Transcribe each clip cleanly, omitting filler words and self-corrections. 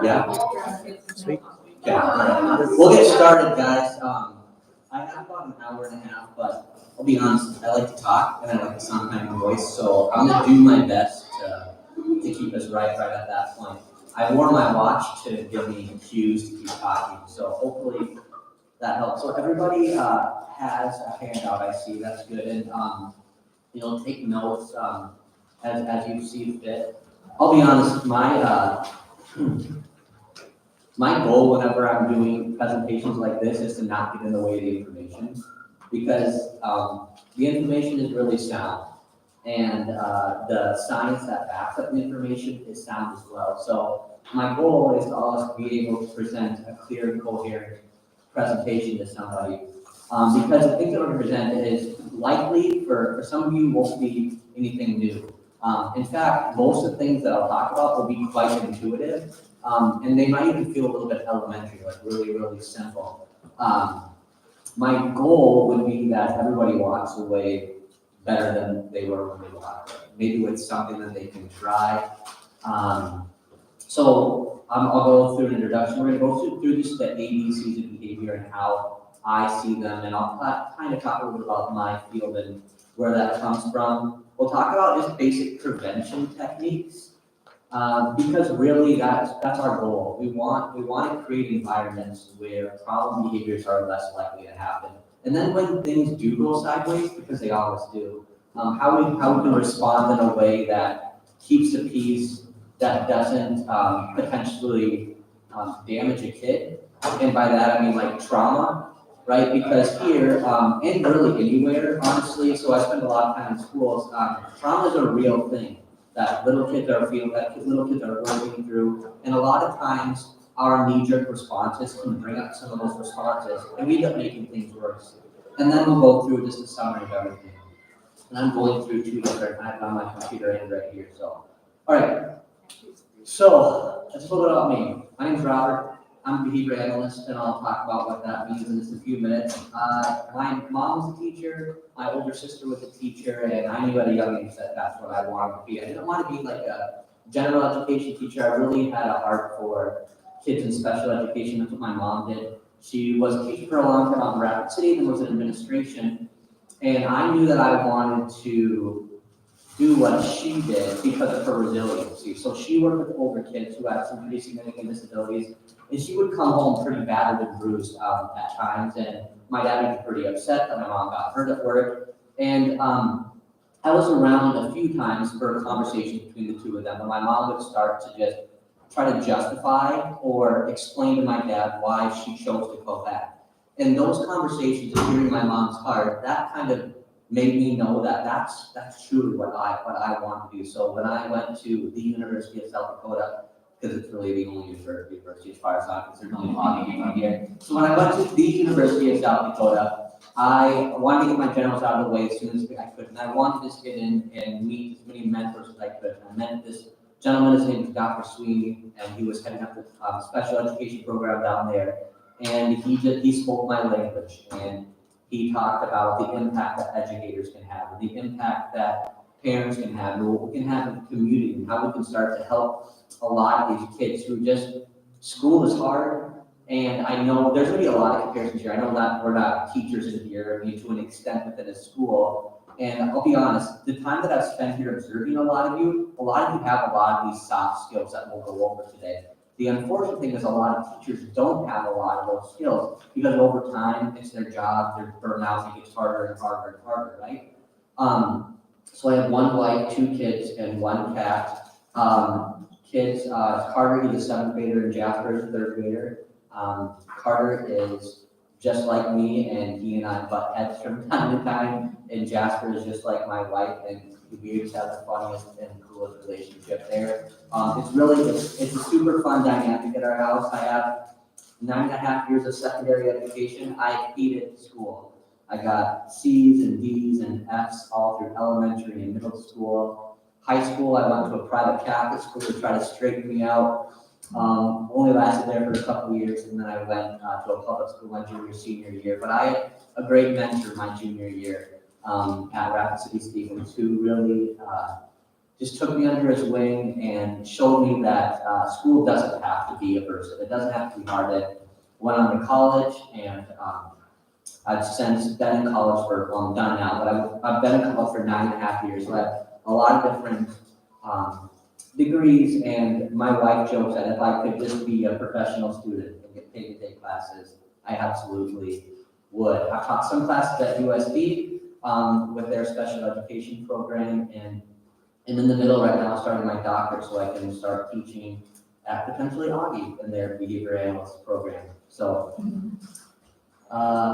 Yeah. Sweet. Yeah. We'll get started, guys. I have about an hour and a half, but I'll be honest, I like to talk and I like to sound my voice, so I'm gonna do my best to keep us right at that point. I wore my watch to give me cues to keep talking, so hopefully that helps. So everybody has a handout, I see, that's good, and take notes as you see fit. I'll be honest, my goal whenever I'm doing presentations like this is to not get in the way of the information, because the information is really sound, and the science that backs up the information is sound as well. So my goal is to always be able to present a clear and coherent presentation to somebody, because the things that we're going to present is likely for some of you won't be anything new. In fact, most of the things that I'll talk about will be quite intuitive. And they might even feel a little bit elementary, like really, really simple. My goal would be that everybody walks away better than they were when they walked away. Maybe with something that they can try. So I'll go through an introduction. We're going to go through just the ABCs of behavior and how I see them, and I'll kind of talk a little bit about my field and where that comes from. We'll talk about just basic prevention techniques. Because really that's our goal. We want to create environments where problem behaviors are less likely to happen. And then when things do go sideways, because they always do, how we can respond in a way that keeps the peace, that doesn't potentially damage a kid. And by that I mean like trauma, right? Because here, and really anywhere, honestly, so I spend a lot of time in schools, trauma is a real thing that little kids are working through, and a lot of times our knee-jerk responses can bring up some of those responses, and we end up making things worse. And then we'll go through just a summary of everything. And I'm going through two different, I have on my computer and right here, so. All right, so just a little bit about me. My name's Robert. I'm a behavior analyst, and I'll talk about what that means in just a few minutes. My mom was a teacher, my older sister was a teacher, and I knew at a young age that that's what I wanted to be. I didn't want to be like a general education teacher. I really had a heart for kids in special education. That's what my mom did. She was a teacher for a long time out in Rapid City, and was in administration. And I knew that I wanted to do what she did because of her resiliency. So she worked with older kids who had some pretty significant disabilities, and she would come home pretty battered and bruised at times. And my dad would be pretty upset that my mom got hurt at work. And I was around a few times for a conversation between the two of them, and my mom would start to just try to justify or explain to my dad why she chose to go back. And those conversations, and hearing my mom's heart, that kind of made me know that that's truly what I want to do. So when I went to the University of South Dakota, because it's really the only university as far as I'm concerned, only talking from here. So when I went to the University of South Dakota, I wanted to get my generals out of the way as soon as I could, and I wanted to just get in and meet as many mentors as I could. And I met this gentleman, his name was Dr. Sweeney, and he was heading up the special education program down there. And he spoke my language, and he talked about the impact that educators can have, and the impact that parents can have, and what we can have in the community, and how we can start to help a lot of these kids who just, school is hard. And I know there's going to be a lot of comparisons here. I know that we're not teachers in here, to an extent within a school. And I'll be honest, the time that I've spent here observing a lot of you have a lot of these soft skills that we'll go over today. The unfortunate thing is a lot of teachers don't have a lot of those skills because over time, it's their job, their burnout, it gets harder and harder and harder, right? So I have one wife, two kids, and one cat. Carter, he's a 7th grader, and Jasper is a 3rd grader. Carter is just like me, and he and I butt heads from time to time, and Jasper is just like my wife, and we just have the funniest and school relationship there. It's a super fun dynamic at our house. I have 9.5 years of secondary education. I hated school. I got C's and D's and F's all through elementary and middle school. High school, I went to a private Catholic school to try to straighten me out. Only lasted there for a couple of years, and then I went to a public school my senior year. But I had a great mentor my junior year at Rapid City Stevens, who really just took me under his wing and showed me that school doesn't have to be aversive. It doesn't have to be hard. I went on to college, and I've since been in college for, well, I'm done now, but I've been in college for 9.5 years. So I have a lot of different degrees, and my wife jokes that if I could just be a professional student and get paid to take classes, I absolutely would. I've taught some classes at USD with their special education program, and I'm in the middle right now starting my doctorate so I can start teaching at potentially Augie in their behavior analyst program. So, right?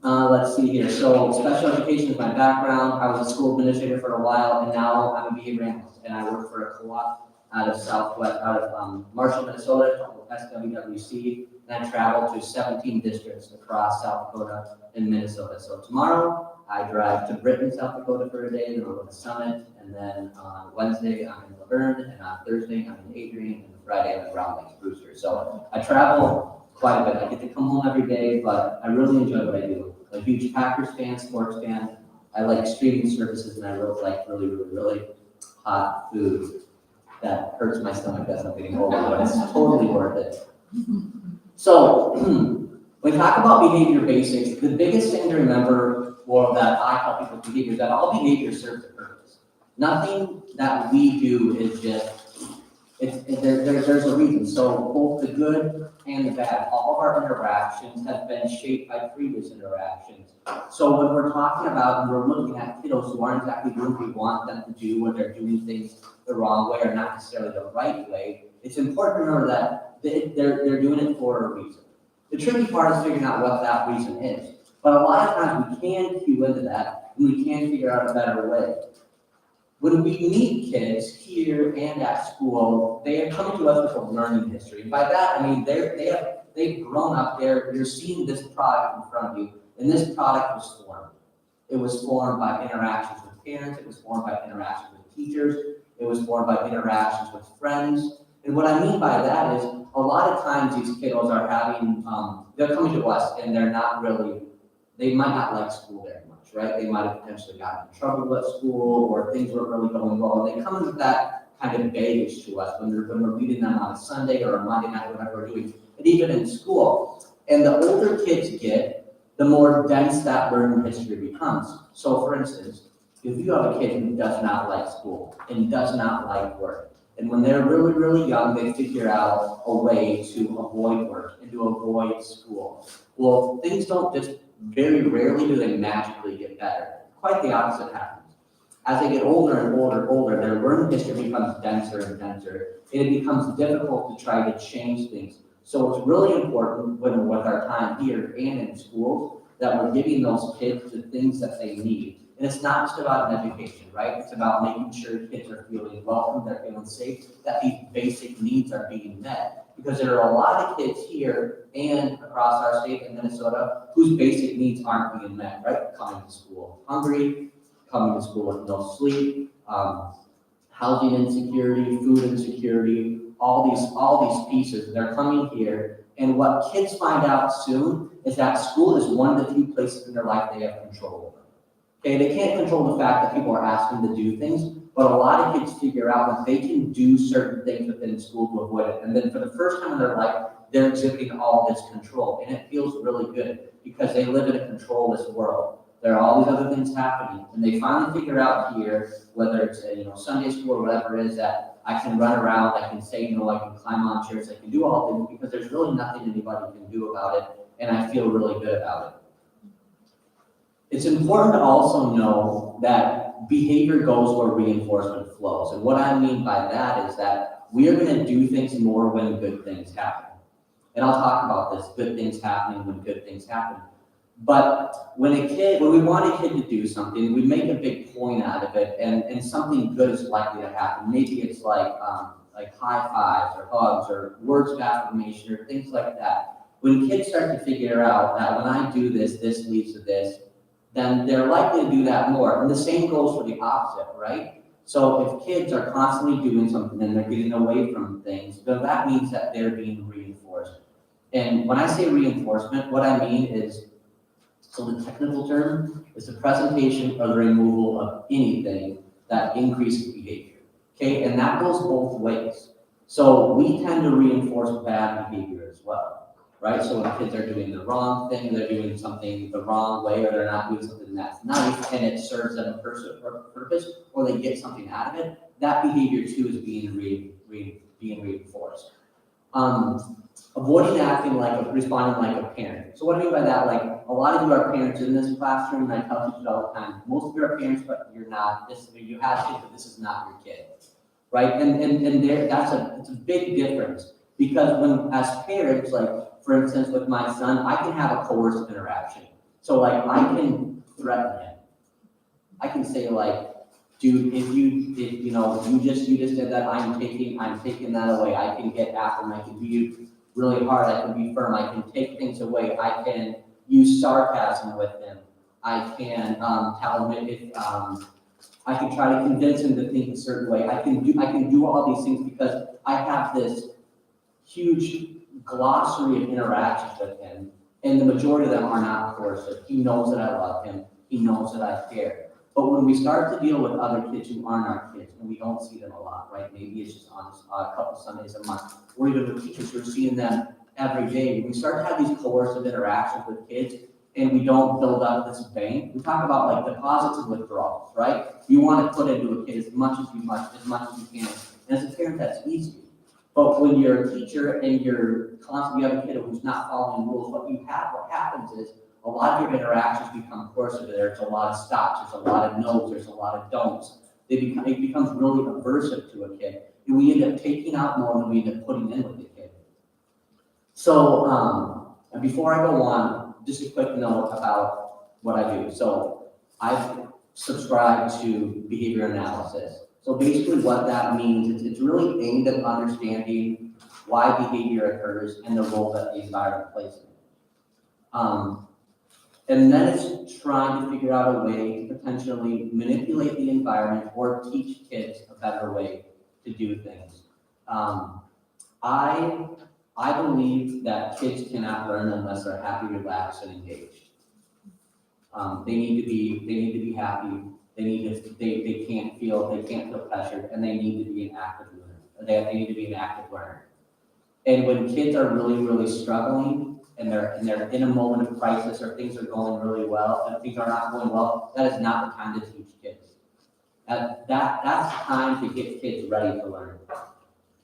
Let's see here. So special education is my background. I was a school administrator for a while, and now I'm a behavior analyst, and I work for a co-op out of Marshall, Minnesota, called SWWC, and I travel to 17 districts across South Dakota and Minnesota. So tomorrow, I drive to Britain, South Dakota for a day, then I'll go to Summit, and then on Wednesday, I'm in Laverne, and on Thursday, I'm in Adrian, and Friday, I'm in Round Lakes Brewster. So I travel quite a bit. I get to come home every day, but I really enjoy what I do. I'm a huge Packers fan, sports fan. I like streaming services, and I like really hot food that hurts my stomach as I'm getting older, but it's totally worth it. So when we talk about behavior basics, the biggest thing to remember, or that I tell people with behavior, is that all behavior serves a purpose. Nothing that we do is just, there's a reason. So both the good and the bad, all of our interactions have been shaped by previous interactions. So when we're talking about and we're looking at kiddos who aren't exactly doing what we want them to do, when they're doing things the wrong way or not necessarily the right way, it's important to remember that they're doing it for a reason. The tricky part is figuring out what that reason is. But a lot of times we can cue into that, and we can figure out a better way. When we meet kids here and at school, they have come to us with a learning history. And by that, I mean they've grown up there. You're seeing this product in front of you, and this product was formed. It was formed by interactions with parents. It was formed by interactions with teachers. It was formed by interactions with friends. And what I mean by that is a lot of times these kiddos are having, they're coming to us and they're not really, they might not like school very much, right? They might have potentially gotten in trouble at school or things weren't really going well. And they come with that kind of baggage to us when we're meeting them on a Sunday or a Monday night, whatever we're doing, and even in school. And the older kids get, the more dense that learning history becomes. So for instance, if you have a kid who does not like school and does not like work, and when they're really young, they figure out a way to avoid work and to avoid school. Well, things don't just, very rarely do they magically get better. Quite the opposite happens. As they get older and older, their learning history becomes denser and denser, and it becomes difficult to try to change things. So it's really important with our time here and in schools that we're giving those kids the things that they need. And it's not just about an education, right? It's about making sure kids are feeling welcome, they're feeling safe, that these basic needs are being met. Because there are a lot of kids here and across our state in Minnesota whose basic needs aren't being met, right? Coming to school hungry, coming to school with no sleep, housing insecurity, food insecurity, all these pieces, they're coming here. And what kids find out soon is that school is one of the few places in their life they have control over. Okay, they can't control the fact that people are asking to do things, but a lot of kids figure out that they can do certain things within school to avoid it. And then for the first time in their life, they're exhibiting all this control. And it feels really good because they live in a controlless world. There are all these other things happening. And they finally figure out here, whether it's Sunday school or whatever it is, that I can run around, I can say, I can climb on chairs, I can do all things because there's really nothing anybody can do about it. And I feel really good about it. It's important to also know that behavior goes where reinforcement flows. And what I mean by that is that we are going to do things more when good things happen. And I'll talk about this, good things happening when good things happen. But when we want a kid to do something, we make a big point out of it, and something good is likely to happen. Maybe it's like high fives or hugs or words of affirmation or things like that. When kids start to figure out that when I do this, this leads to this, then they're likely to do that more. And the same goes for the opposite, right? So if kids are constantly doing something and they're getting away from things, then that means that they're being reinforced. And when I say reinforcement, what I mean is, so the technical term is the presentation or the removal of anything that increases behavior, okay? And that goes both ways. So we tend to reinforce bad behavior as well, right? So when kids are doing the wrong thing, they're doing something the wrong way, or they're not doing something that's nice, and it serves them a purpose, or they get something out of it, that behavior too is being reinforced. Avoiding acting responding like a parent. So what I mean by that, like a lot of you are parents in this classroom, and I tell teachers all the time, most of you are parents, but you're not. You have kids, but this is not your kid, right? And there, it's a big difference, because when as parents, like for instance with my son, I can have a coercive interaction. So like I can threaten him. I can say like, dude, if you just did that, I'm taking that away. I can get after him. I can be really hard. I can be firm. I can take things away. I can use sarcasm with him. I can tell him if I can try to convince him to think a certain way. I can do all these things because I have this huge glossary of interactions with him, and the majority of them are not coercive. He knows that I love him. He knows that I care. But when we start to deal with other kids who aren't our kids, and we don't see them a lot, right? Maybe it's just on a couple Sundays a month, or even with teachers who are seeing them every day. When we start to have these coercive interactions with kids, and we don't build up this bank, we talk about like deposits and withdrawals, right? You want to put into a kid as much as you can. And as a parent, that's easy. But when you're a teacher and you have a kid who's not following rules, what happens is a lot of your interactions become coercive. There's a lot of stops, there's a lot of no's, there's a lot of don'ts. It becomes really aversive to a kid. And we end up taking out more than we end up putting in with the kid. So, and before I go on, just a quick note about what I do. So I subscribe to behavior analysis. So basically what that means is it's really aimed at understanding why behavior occurs and the role that the environment plays in it. And then it's trying to figure out a way to potentially manipulate the environment or teach kids a better way to do things. I believe that kids cannot learn unless they're happy, relaxed, and engaged. They need to be happy. They can't feel pressured, and they need to be an active learner. They need to be an active learner. And when kids are really, really struggling, and they're in a moment of crisis, or things are going really well, and things are not going well, that is not the time to teach kids. That's the time to get kids ready to learn.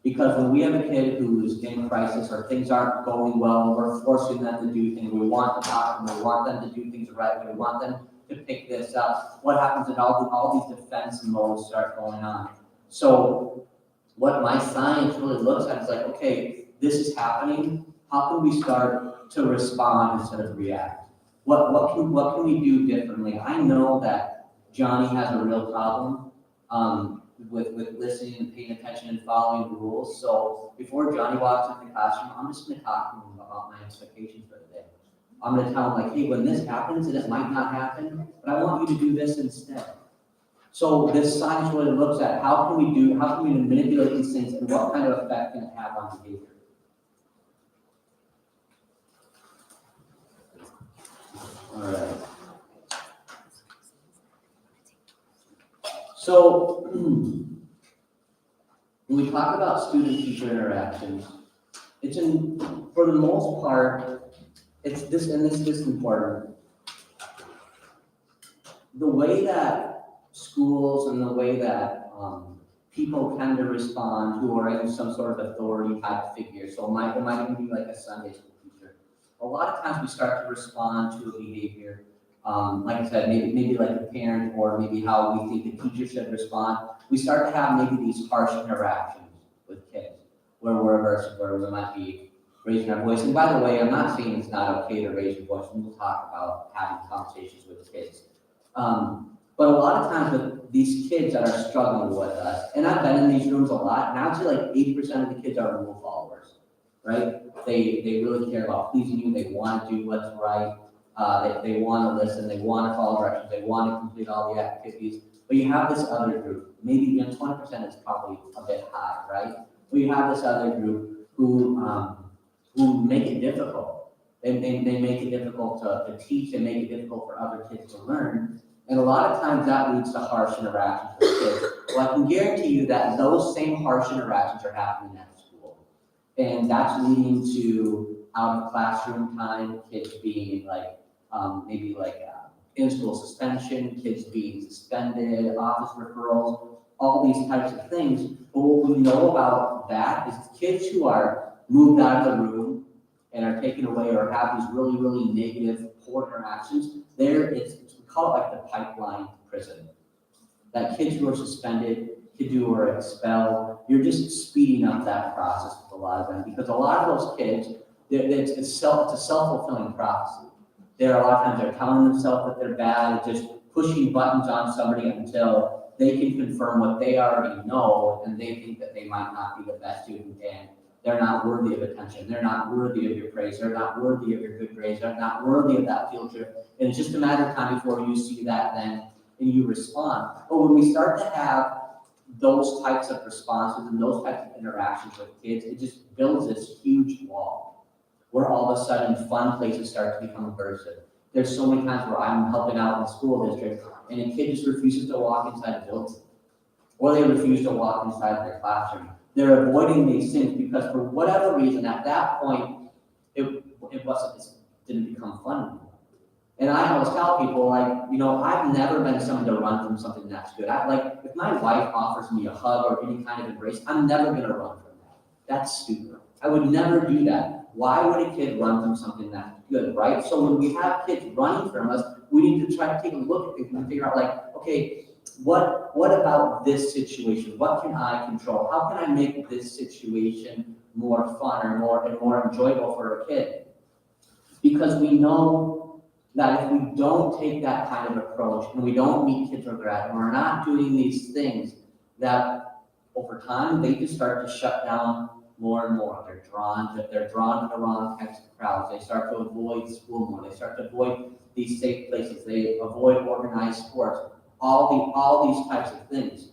Because when we have a kid who's in crisis or things aren't going well, and we're forcing them to do things, we want to talk to them, we want them to do things right, we want them to pick this up, what happens is all these defense modes start going on. So what my science really looks at is like, okay, this is happening, how can we start to respond instead of react? What can we do differently? I know that Johnny has a real problem with listening and paying attention and following the rules. So before Johnny walks into the classroom, I'm just going to talk to him about my expectations for the day. I'm going to tell him like, hey, when this happens, and it might not happen, but I want you to do this instead. So this science really looks at how can we manipulate these things, and what kind of effect can it have on behavior. All right. So when we talk about student-teacher interactions, for the most part, this is important. The way that schools and the way that people tend to respond who are in some sort of authority type figure. So it might even be like a Sunday school teacher. A lot of times we start to respond to a behavior, like I said, maybe like a parent, or maybe how we think the teacher should respond. We start to have maybe these harsh interactions with kids, where we might be raising our voice. And by the way, I'm not saying it's not okay to raise your voice, and we'll talk about having conversations with kids. But a lot of times with these kids that are struggling with us, and I've been in these rooms a lot, and I would say like 80% of the kids are rule followers, right? They really care about pleasing you, they want to do what's right, they want to listen, they want to follow directions, they want to complete all the activities. But you have this other group, maybe 20% is probably a bit high, right? But you have this other group who make it difficult. They make it difficult to teach, they make it difficult for other kids to learn. And a lot of times that leads to harsh interactions with kids. Well, I can guarantee you that those same harsh interactions are happening at school. And that's leading to out of classroom time, kids being like, maybe like in-school suspension, kids being suspended, office referrals, all these types of things. But what we know about that is kids who are moved out of the room and are taken away or have these really, really negative, poor interactions, we call it like the pipeline prison. That kids who are suspended, kids who are expelled, you're just speeding up that process with a lot of them, because a lot of those kids, it's a self-fulfilling prophecy. A lot of times they're telling themselves that they're bad, just pushing buttons on somebody until they can confirm what they already know, and they think that they might not be the best student, and they're not worthy of attention. They're not worthy of your praise. They're not worthy of your good grades. They're not worthy of that field trip. And it's just a matter of time before you see that then and you respond. But when we start to have those types of responses and those types of interactions with kids, it just builds this huge wall where all of a sudden fun places start to become aversive. There's so many times where I'm helping out in the school district and a kid just refuses to walk inside a building, or they refuse to walk inside their classroom. They're avoiding these things because for whatever reason, at that point, it didn't become fun anymore. And I always tell people, like, I've never been someone to run from something that's good. If my wife offers me a hug or any kind of embrace, I'm never gonna run from that. That's stupid. I would never do that. Why would a kid run from something that's good, right? So when we have kids running from us, we need to try to take a look at things and figure out, like, okay, what about this situation? What can I control? How can I make this situation more fun or more enjoyable for a kid? Because we know that if we don't take that kind of approach and we don't meet kids where they're at and we're not doing these things, that over time they just start to shut down more and more. They're drawn to the wrong types of crowds. They start to avoid school more. They start to avoid these safe places. They avoid organized sports. All these types of things.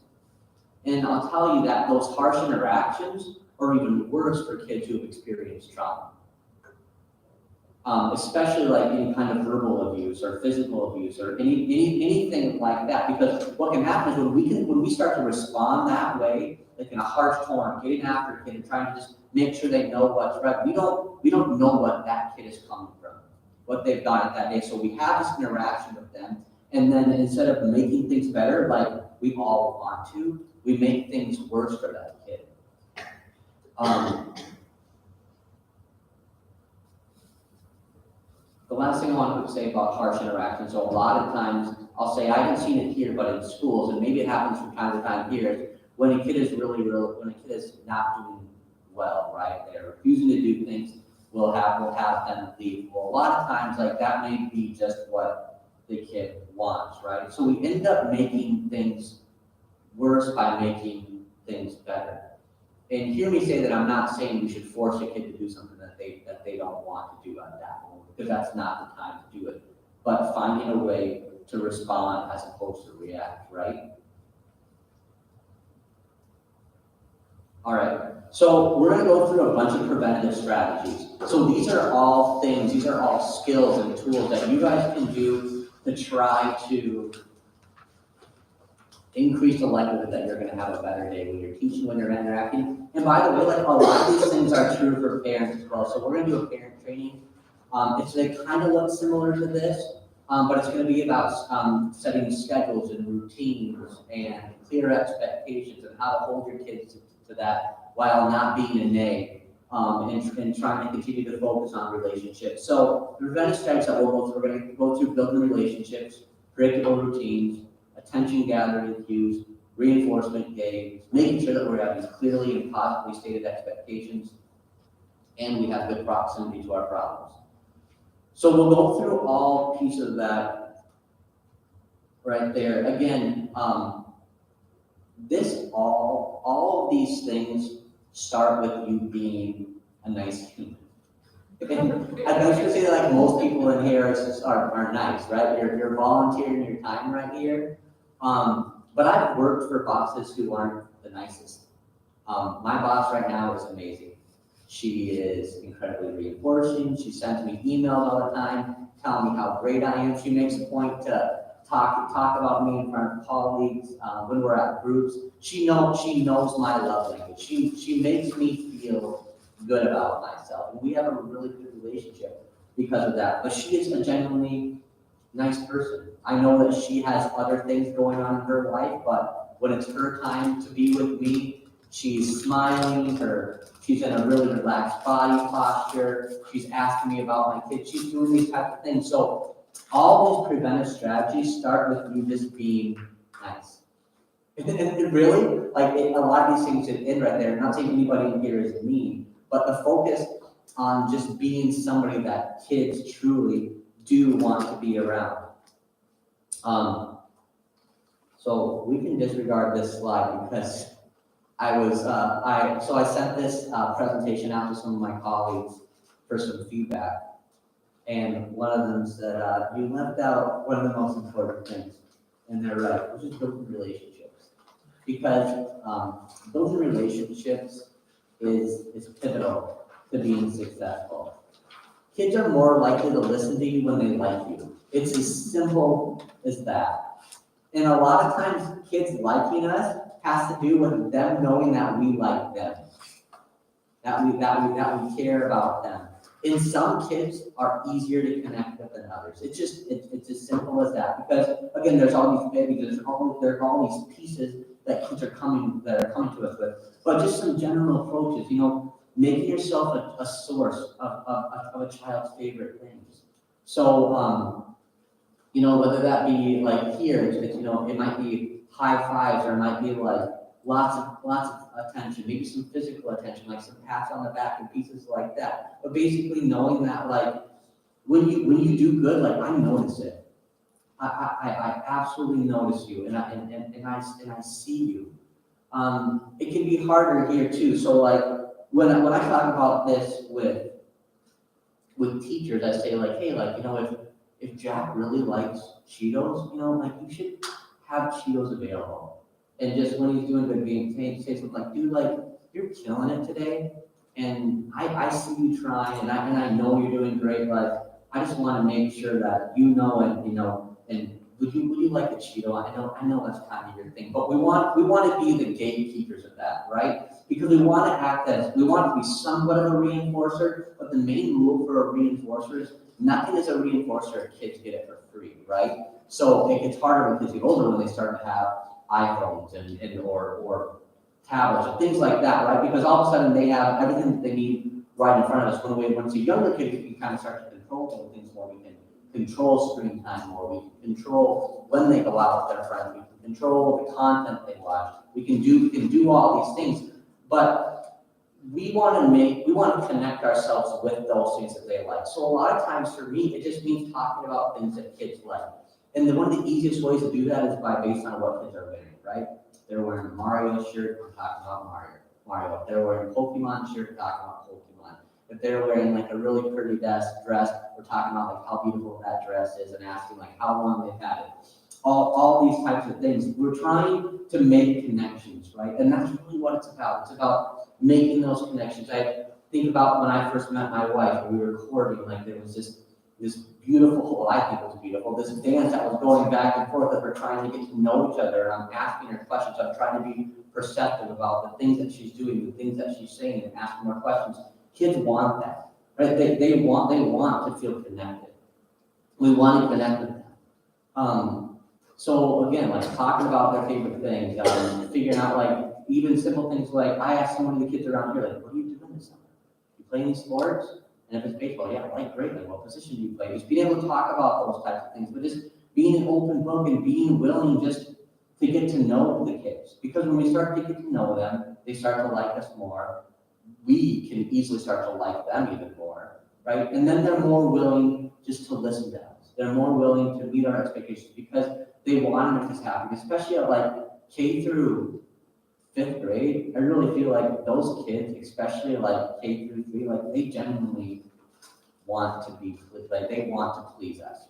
And I'll tell you that those harsh interactions are even worse for kids who have experienced trauma. Especially like any kind of verbal abuse or physical abuse or anything like that. Because what can happen is when we start to respond that way, like in a harsh tone, getting after a kid and trying to just make sure they know what's right, we don't know what that kid is coming from, what they've done that day. So we have this interaction with them. And then instead of making things better, like we all want to, we make things worse for that kid. The last thing I want to say about harsh interactions, so a lot of times I'll say, I haven't seen it here, but in schools, and maybe it happens from time to time here, is when a kid is when a kid is not doing well, right? They're refusing to do things, we'll have them leave. Well, a lot of times, like that may be just what the kid wants, right? So we end up making things worse by making things better. And hear me say that I'm not saying we should force a kid to do something that they don't want to do at that moment, because that's not the time to do it. But finding a way to respond as opposed to react, right? All right, so we're gonna go through a bunch of preventative strategies. So these are all things, these are all skills and tools that you guys can do to try to increase the likelihood that you're going to have a better day when you're teaching, when you're interacting. And by the way, like a lot of these things are true for parents as well. So we're going to do a parent training. It's going to kind of look similar to this, but it's going to be about setting schedules and routines and clear expectations and how to hold your kids to that while not being a nag. And trying to continue to focus on relationships. So the preventive strategies that we'll go through, we're going to go through building relationships, predictable routines, attention gathering cues, reinforcement games, making sure that we're having clearly and positively stated expectations, and we have good proximity to our problems. So we'll go through all pieces of that right there. Again, all of these things start with you being a nice human. Okay? I was gonna say that like most people in here are nice, right? You're volunteering your time right here. But I've worked for bosses who aren't the nicest. My boss right now is amazing. She is incredibly reinforcing. She sends me emails all the time, telling me how great I am. She makes a point to talk about me in front of colleagues when we're at groups. She knows my love language. She makes me feel good about myself, and we have a really good relationship because of that. But she is a genuinely nice person. I know that she has other things going on in her life, but when it's her time to be with me, she's smiling, she's in a really relaxed body posture, she's asking me about my kids, she's doing these types of things. So all these preventive strategies start with you just being nice. And really, like a lot of these things in right there, not saying anybody in here is mean, but the focus on just being somebody that kids truly do want to be around. So we can disregard this slide because I sent this presentation out to some of my colleagues for some feedback. And one of them said, you left out one of the most important things. And they're right, which is building relationships. Because building relationships is pivotal to being successful. Kids are more likely to listen to you when they like you. It's as simple as that. And a lot of times, kids liking us has to do with them knowing that we like them, that we care about them. And some kids are easier to connect with than others. It's as simple as that. Because again, there's all these babies, there's all these pieces that kids are coming to us with. But just some general approaches, making yourself a source of a child's favorite things. So, whether that be like here, it might be high fives, or it might be like lots of attention, maybe some physical attention, like some pats on the back and pieces like that. But basically knowing that, like, when you do good, like, I notice it. I absolutely notice you, and I see you. It can be harder here too. So like when I talk about this with teachers, I say like, hey, like, if Jack really likes Cheetos, like, you should have Cheetos available. And just when he's doing good games, say something like, dude, like, you're killing it today, and I see you trying, and I know you're doing great. Like, I just want to make sure that and would you like the Cheeto? I know that's kind of your thing, but we want to be the gatekeepers of that, right? Because we want to be somewhat of a reinforcer, but the main rule for a reinforcer is nothing is a reinforcer if kids get it for free, right? So it gets harder when kids get older, when they start to have iPhones and or tablets or things like that, right? Because all of a sudden they have everything that they need right in front of us. When it's a younger kid, we can kind of start to control things more. We can control screen time more. We can control when they go out with their friends. We can control the content they watch. We can do all these things, but we want to connect ourselves with those things that they like. So a lot of times for me, it just means talking about things that kids like. And one of the easiest ways to do that is based on what kids are wearing, right? They're wearing a Mario shirt, we're talking about Mario. If they're wearing a Pokemon shirt, we're talking about Pokemon. If they're wearing like a really pretty dress, we're talking about like how beautiful that dress is and asking like how long they've had it. All these types of things. We're trying to make connections, right? And that's really what it's about. It's about making those connections. I think about when I first met my wife, and we were courting, like there was this beautiful, well, I think it was beautiful, this dance that was going back and forth that we're trying to get to know each other, and I'm asking her questions. I'm trying to be perceptive about the things that she's doing, the things that she's saying, and asking more questions. Kids want that, right? They want to feel connected. We want to connect with them. So again, like talking about their favorite things, figuring out like even simple things like I asked some of the kids around here, like, what are you doing this summer? You play any sports? And if it's baseball, yeah, I like great. Like, what position do you play? Just being able to talk about those types of things, but just being an open book and being willing just to get to know the kids. Because when we start to get to know them, they start to like us more. we can easily start to like them even more, right? And then they're more willing just to listen to us. They're more willing to meet our expectations because they want to make us happy, especially at like K through 5th grade. I really feel like those kids, especially like K through 3, like they genuinely want to be, like they want to please us.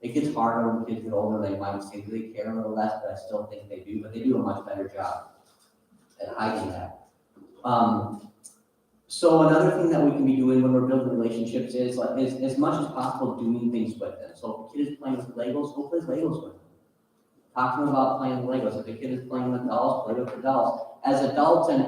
It gets harder when kids get older. They might say they care a little less, but I still think they do. But they do a much better job at hiding that. So another thing that we can be doing when we're building relationships is like as much as possible doing things with them. So if a kid is playing with Legos, go play Legos with them. Talk to them about playing with Legos. If a kid is playing with dolls, play with the dolls. As adults and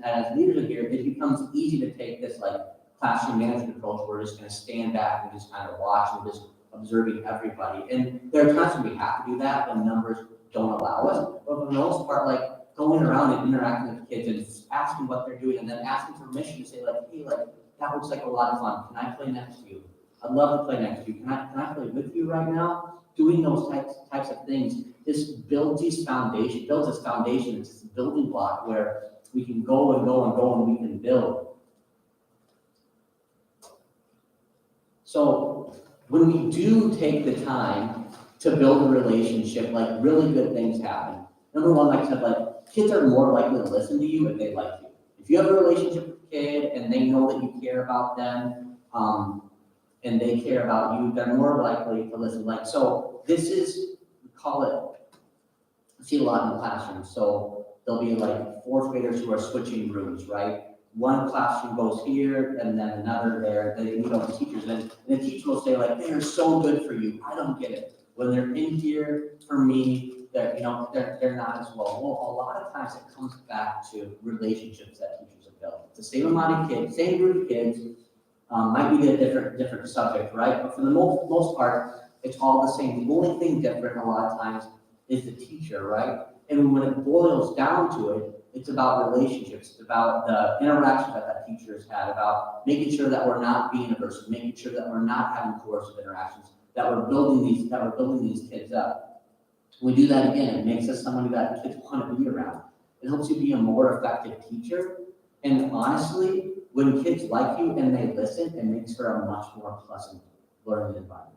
as leaders here, it becomes easy to take this like classroom management approach where we're just going to stand back and just kind of watch and just observing everybody. And there are times when we have to do that when numbers don't allow us. But for the most part, like going around and interacting with kids and asking what they're doing and then asking permission to say like, hey, like that looks like a lot of fun. Can I play next to you? I'd love to play next to you. Can I play with you right now? Doing those types of things, this builds this foundation, it's this building block where we can go and go and go and we can build. So when we do take the time to build a relationship, like really good things happen. Number one, like I said, like kids are more likely to listen to you if they like you. If you have a relationship with a kid and they know that you care about them, and they care about you, they're more likely to listen. Like, so this is, we call it, I see a lot in the classroom. So there'll be like 4th graders who are switching rooms, right? One classroom goes here and then another there. They meet all the teachers and the teacher will say like, they are so good for you. I don't get it. When they're in here for me, they're not as well. Well, a lot of times it comes back to relationships that teachers have built. It's the same amount of kids, same group of kids, might be a different subject, right? But for the most part, it's all the same. The only thing different a lot of times is the teacher, right? And when it boils down to it, it's about relationships. It's about the interactions that teacher has had, about making sure that we're not being aversive, making sure that we're not having coercive interactions, that we're building these kids up. When we do that again, it makes us somebody that kids want to be around. It helps you be a more effective teacher. And honestly, when kids like you and they listen, it makes for a much more pleasant learning environment.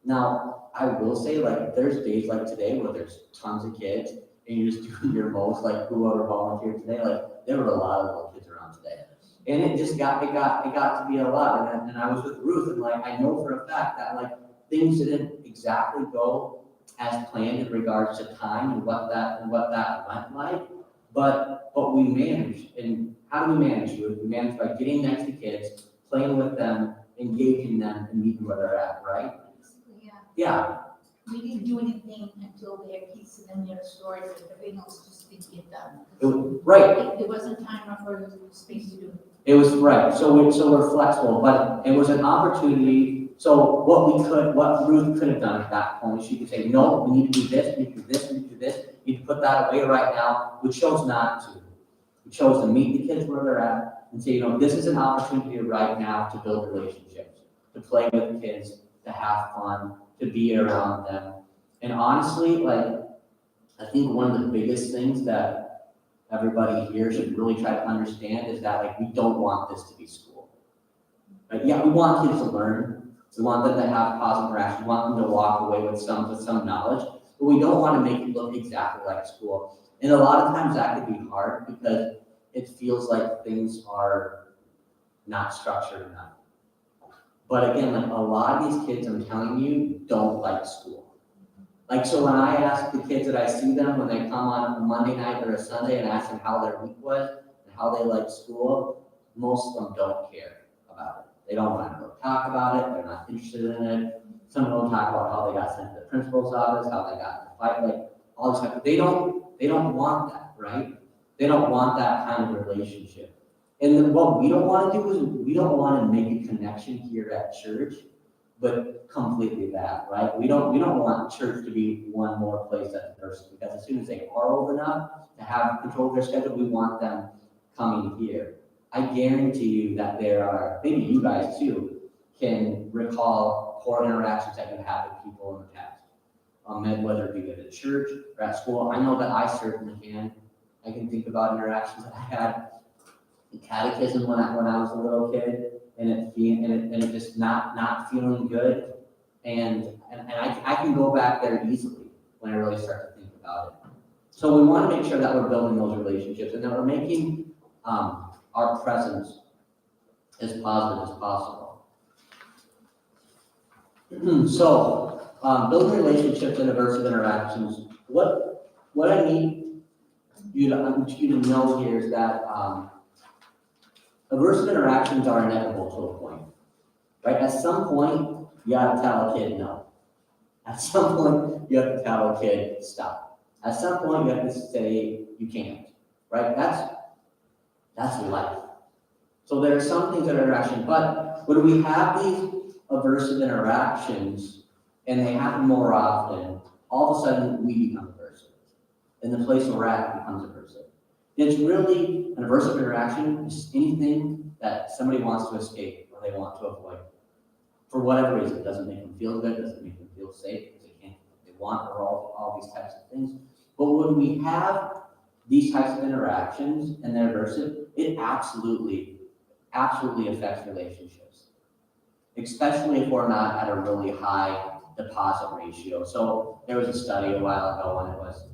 Now, I will say, like, there's days like today where there's tons of kids and you're just doing your most, like whoever volunteered today, like there were a lot of little kids around today. And it just got to be a lot. And I was with Ruth and like, I know for a fact that like things didn't exactly go as planned in regards to time and what that went like, but we managed. And how do we manage? We manage by getting next to kids, playing with them, engaging them, and meeting where they're at, right? Yeah. We didn't do anything until their kids and their stories and everything else just didn't get done. Right. There wasn't time or space to do it. It was right. So we're flexible, but it was an opportunity. So what Ruth could have done at that point, she could say, no, we need to do this, we need to do this, we need to do this. You need to put that away right now. We chose not to. We chose to meet the kids where they're at and say, you know, this is an opportunity right now to build relationships, to play with kids, to have fun, to be around them. And honestly, like, I think one of the biggest things that everybody here should really try to understand is that, like, we don't want this to be school. Right? Yeah, we want kids to learn. We want them to have positive interaction. We want them to walk away with some knowledge, but we don't want to make it look exactly like school. And a lot of times that can be hard because it feels like things are not structured enough. But again, like a lot of these kids, I'm telling you, don't like school. Like, so when I ask the kids that I see them when they come on a Monday night or a Sunday and ask them how their week was and how they like school, most of them don't care about it. They don't want to go talk about it. They're not interested in it. Some of them talk about how they got sent to the principal's office, how they got in a fight, like all this stuff. They don't want that, right? They don't want that kind of relationship. And then what we don't want to do is we don't want to make a connection here at church, but completely that, right? We don't want church to be one more place at first, because as soon as they are old enough to have control of their schedule, we want them coming here. I guarantee you that there are, maybe you guys too, can recall poor interactions that you had with people in the past. Whether it be at a church or at school. I know that I certainly can. I can think about interactions that I had catechism when I was a little kid, and it just not feeling good, and I can go back there easily when I really start to think about it. So we want to make sure that we're building those relationships and that we're making our presence as positive as possible. So building relationships and aversive interactions. What I need you to know here is that aversive interactions are inevitable to a point, right? At some point, you gotta tell a kid no. At some point, you have to tell a kid stop. At some point, you have to say you can't, right? That's life. So there are some things that are interaction, but when we have these aversive interactions and they happen more often, all of a sudden we become aversive. And the place we're at becomes aversive. It's really an aversive interaction is anything that somebody wants to escape or they want to avoid. For whatever reason, it doesn't make them feel good, doesn't make them feel safe, because they can't, they want, or all these types of things. But when we have these types of interactions and they're aversive, it absolutely affects relationships, especially if we're not at a really high deposit ratio. So there was a study a while ago and it was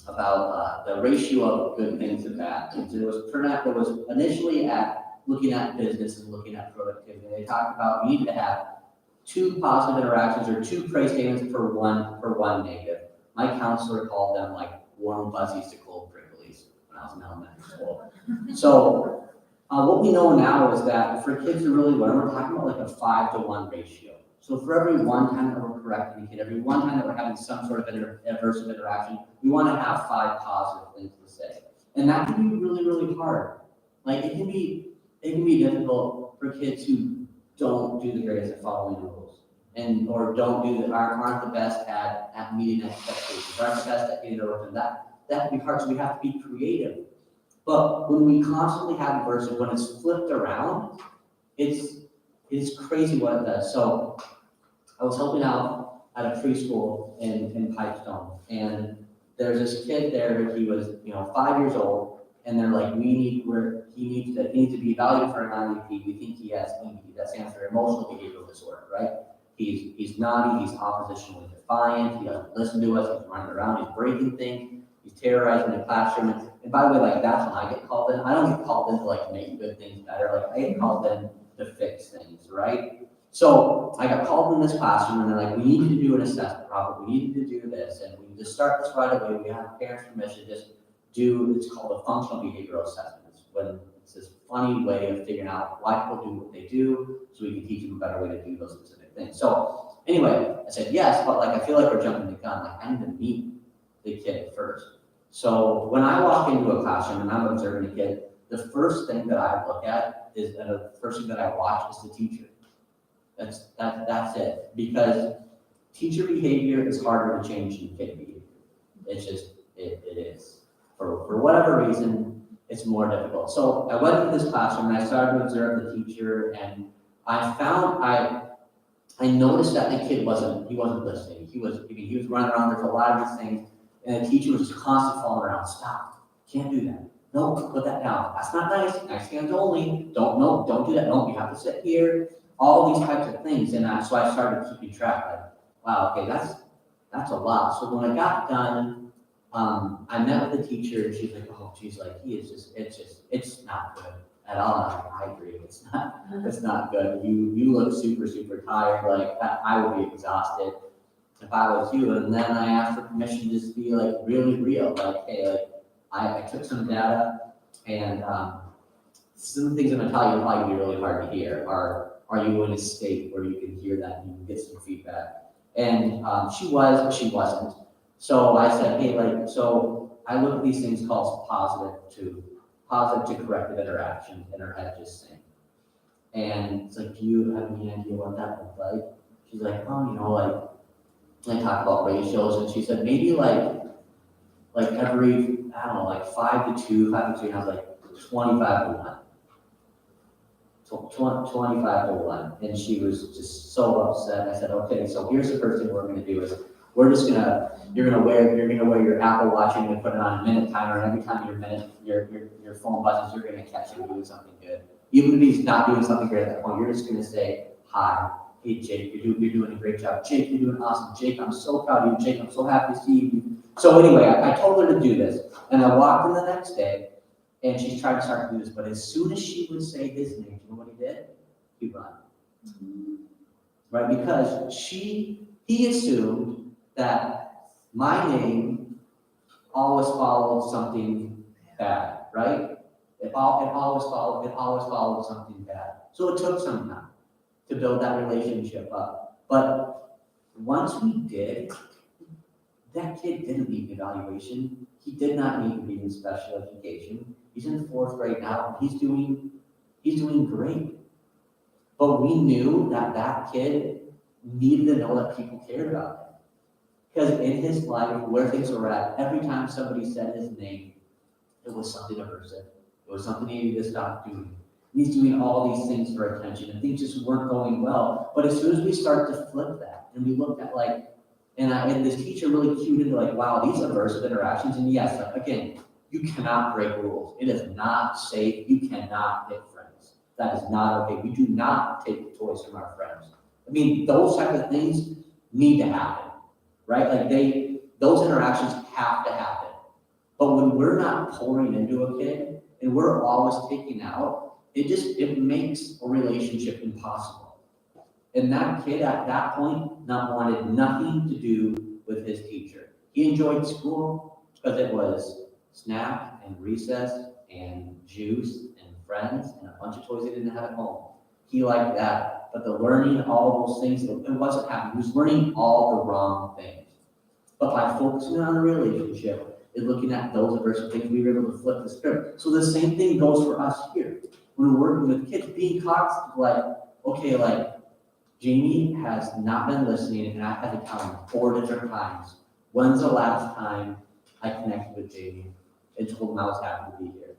about the ratio of good things and bad things. It was initially at looking at business and looking at productivity. They talked about we need to have 2 positive interactions or 2 praise statements per one negative. My counselor called them like warm fuzzies to cold pricklies when I was in elementary school. So what we know now is that for kids to really learn, we're talking about like a 5-to-1 ratio. So for every one time that we're correcting a kid, every one time that we're having some sort of aversive interaction, we want to have 5 positive things to say. And that can be really, really hard. Like it can be difficult for kids who don't do the greatest at following rules and or aren't the best at meeting expectations, aren't the best at getting their work done. That can be hard, so we have to be creative. But when we constantly have aversive, when it's flipped around, it's crazy what it does. So I was helping out at a preschool in Pipestone, and there's this kid there. He was 5 years old, and they're like, he needs to be evaluated for an IEP. We think he has ED. That stands for emotional behavioral disorder, right? He's naughty. He's oppositionally defiant. He doesn't listen to us. He's running around. He's breaking things. He's terrorizing the classroom. And by the way, like that's when I get called in. I don't get called in to like make good things better. Like I get called in to fix things, right? So I got called in this classroom and they're like, we need you to do an assessment problem. We need you to do this. And we need to start this right away. We have parents' permission to just it's called a functional behavioral assessment. It's when it's this funny way of figuring out why people do what they do so we can teach them a better way to do those specific things. So anyway, I said yes, but like I feel like we're jumping the gun. Like I need to meet the kid first. So when I walk into a classroom and I'm observing a kid, the first thing that I look at is the first thing that I watch is the teacher. That's it. Because teacher behavior is harder to change than kid behavior. It's just it is. For whatever reason, it's more difficult. So I went into this classroom and I started to observe the teacher, and I noticed that the kid wasn't listening. He was running around. There's a lot of these things, and the teacher was just constantly falling around. Stop! Can't do that. No, put that down. That's not nice. Nice hands only. Don't do that. No, you have to sit here. All these types of things, and so I started keeping track. Like, wow, okay, that's a lot. So when I got done, I met with the teacher, and she's like, it's not good at all. I agree, it's not good. You look super, super tired. Like I would be exhausted if I was you. And then I asked for permission to just be like really real. Like, hey, like I took some data, and some things I'm gonna tell you will probably be really hard to hear. Are you in a state where you can hear that and you can get some feedback? And she was, but she wasn't. So I said, hey, so I look at these things called positive to corrective interactions in her head, just saying. And it's like, do you have any idea what that looked like? She's like, oh, I talk about ratios, and she said maybe like every, I don't know, like 5 to 2, 5 to 3, and I was like 25 to 1. So 25 to 1, and she was just so upset. I said, okay, so here's the first thing we're going to do is you're gonna wear your Apple Watch, you're gonna put it on a minute timer, and every time your phone buzzes, you're gonna catch him doing something good. Even if he's not doing something great at that point, you're just gonna say, hi, hey Jake, you're doing a great job. Jake, you're doing awesome. Jake, I'm so proud of you. Jake, I'm so happy to see you. So anyway, I told her to do this, and I walked in the next day, and she's trying to start to do this, but as soon as she would say his name, you know what he did? He run. Right, because he assumed that my name always followed something bad, right? It always followed something bad. So it took some time to build that relationship up. But once we did, that kid didn't need evaluation. He did not need to be in special education. He's in 4th grade now. He's doing great. But we knew that kid needed to know that people cared about him. Because in his life, where things were at, every time somebody said his name, it was something aversive. It was something he needed to stop doing. He's doing all these things for attention, and things just weren't going well. But as soon as we start to flip that, and we looked at and this teacher really cued into wow, these aversive interactions, and yes, again, you cannot break rules. It is not safe. You cannot pick friends. That is not okay. We do not take toys from our friends. I mean, those type of things need to happen, right? Those interactions have to happen. But when we're not pouring into a kid and we're always taking out, it makes a relationship impossible. And that kid at that point wanted nothing to do with his teacher. He enjoyed school because it was snack and recess and juice and friends and a bunch of toys he didn't have at home. He liked that, but the learning all those things, it wasn't happening. He was learning all the wrong things. But by focusing on the relationship and looking at those aversive things, we were able to flip the script. So the same thing goes for us here. When we're working with kids, being cognizant, okay, Jamie has not been listening, and I had to count him 4 different times. When's the last time I connected with Jamie and told him I was happy to be here?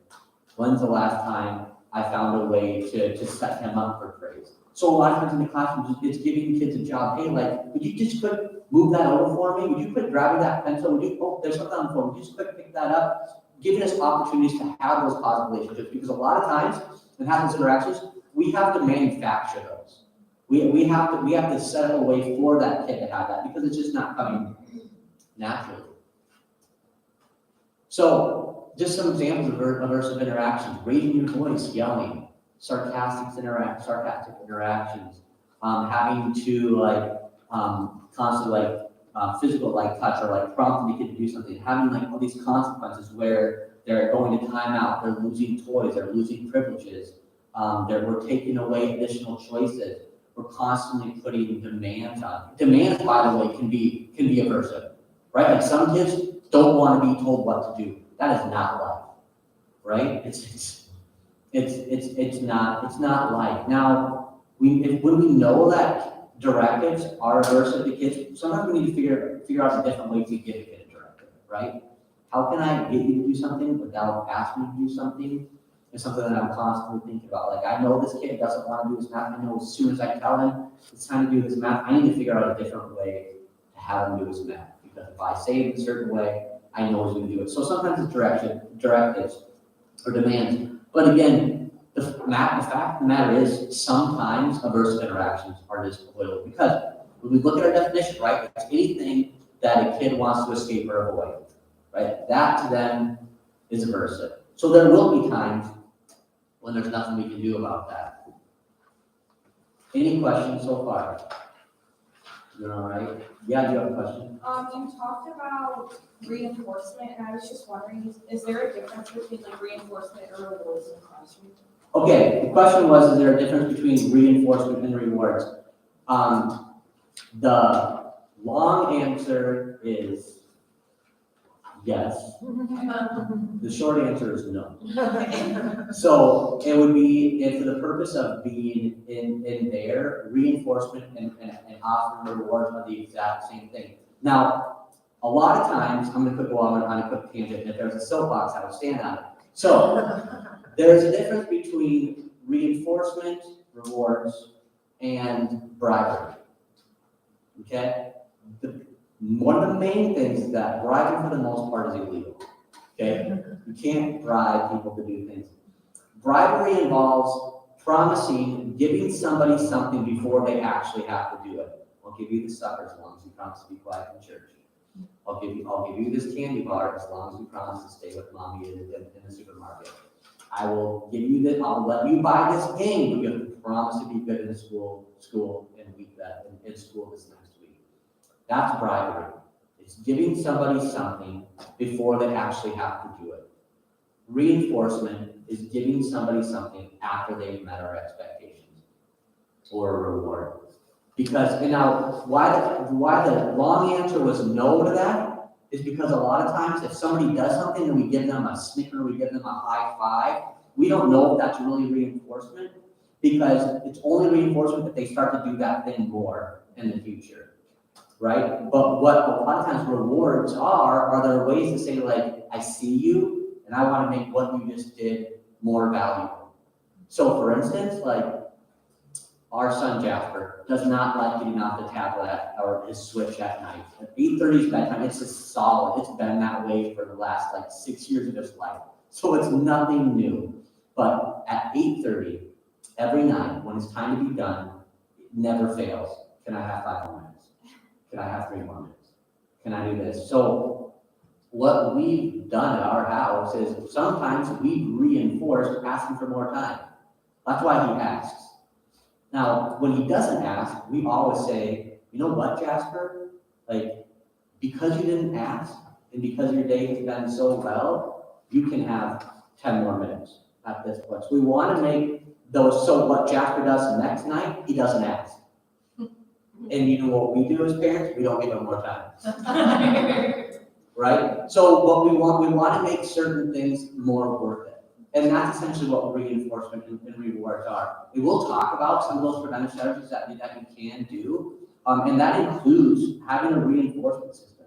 When's the last time I found a way to set him up for praise? So a lot of times in the classroom, it's giving kids a job. Hey, would you just quick move that over for me? Would you quit grabbing that pencil? There's something on the phone. Would you just quick pick that up? Giving us opportunities to have those positive relationships, because a lot of times when having those interactions, we have to manufacture those. We have to set up a way for that kid to have that, because it's just not coming naturally. So just some examples of aversive interactions: raising your voice, yelling, sarcastic interactions, having to constantly physical touch or prompting the kid to do something, having all these consequences where they're going to timeout, they're losing toys, they're losing privileges, we're taking away additional choices. We're constantly putting demands on. Demands, by the way, can be aversive, right? Some kids don't want to be told what to do. That is not life, right? It's not life. Now, when we know that directives are aversive to kids, sometimes we need to figure out a different way to give a kid a directive, right? How can I get you to do something without asking you to do something? It's something that I'm constantly thinking about. I know this kid doesn't want to do his math. I know as soon as I tell him it's time to do his math, I need to figure out a different way to have him do his math. Because if I say it a certain way, I know he's going to do it. So sometimes it's directives or demands. But again, the fact of the matter is sometimes aversive interactions are just avoidable. Because when we look at our definition, right, it's anything that a kid wants to escape or avoid, right? That to them is aversive. So there will be times when there's nothing we can do about that. Any questions so far? You're all right? Yeah, you have a question? You talked about reinforcement, and I was just wondering, is there a difference between reinforcement or rewards in the classroom? Okay, the question was, is there a difference between reinforcement and rewards? The long answer is yes. The short answer is no. So it would be, if for the purpose of being in there, reinforcement and offering rewards are the exact same thing. Now, a lot of times, I'm going to go on a quick tangent, and if there's a soapbox, I would stand on it. So there's a difference between reinforcement, rewards, and bribery. Okay? One of the main things is that bribing for the most part is illegal, okay? You can't bribe people to do things. Bribery involves promising, giving somebody something before they actually have to do it. I'll give you the sucker as long as you promise to be quiet in church. I'll give you this candy bar as long as you promise to stay with mommy in the supermarket. I will give you this, I'll let you buy this game, but you have to promise to be good in school in school this next week. That's bribery. It's giving somebody something before they actually have to do it. Reinforcement is giving somebody something after they've met our expectations or a reward. Because, and now, why the long answer was no to that is because a lot of times if somebody does something and we give them a snicker, we give them a high five, we don't know if that's really reinforcement because it's only reinforcement if they start to do that thing more in the future, right? But what a lot of times rewards are there ways to say like, I see you and I want to make what you just did more valuable. So for instance, like our son Jasper does not like getting off the tablet or his switch at night. At 8:30 is bedtime. It's just solid. It's been that way for the last like 6 years of his life. So it's nothing new. But at 8:30 every night when it's time to be done, it never fails. Can I have 5 more minutes? Can I have 3 more minutes? Can I do this? So what we've done at our house is sometimes we reinforce asking for more time. That's why he asks. Now, when he doesn't ask, we always say, you know what, Jasper? Like, because you didn't ask and because your day has been so well, you can have 10 more minutes at this point. So we want to make those, so what Jasper does next night, he doesn't ask. And you know what we do as parents? We don't give him more time. Right? So what we want to make certain things more worth it. And that's essentially what reinforcement and rewards are. We will talk about some of those preventive strategies that you can do. And that includes having a reinforcement system.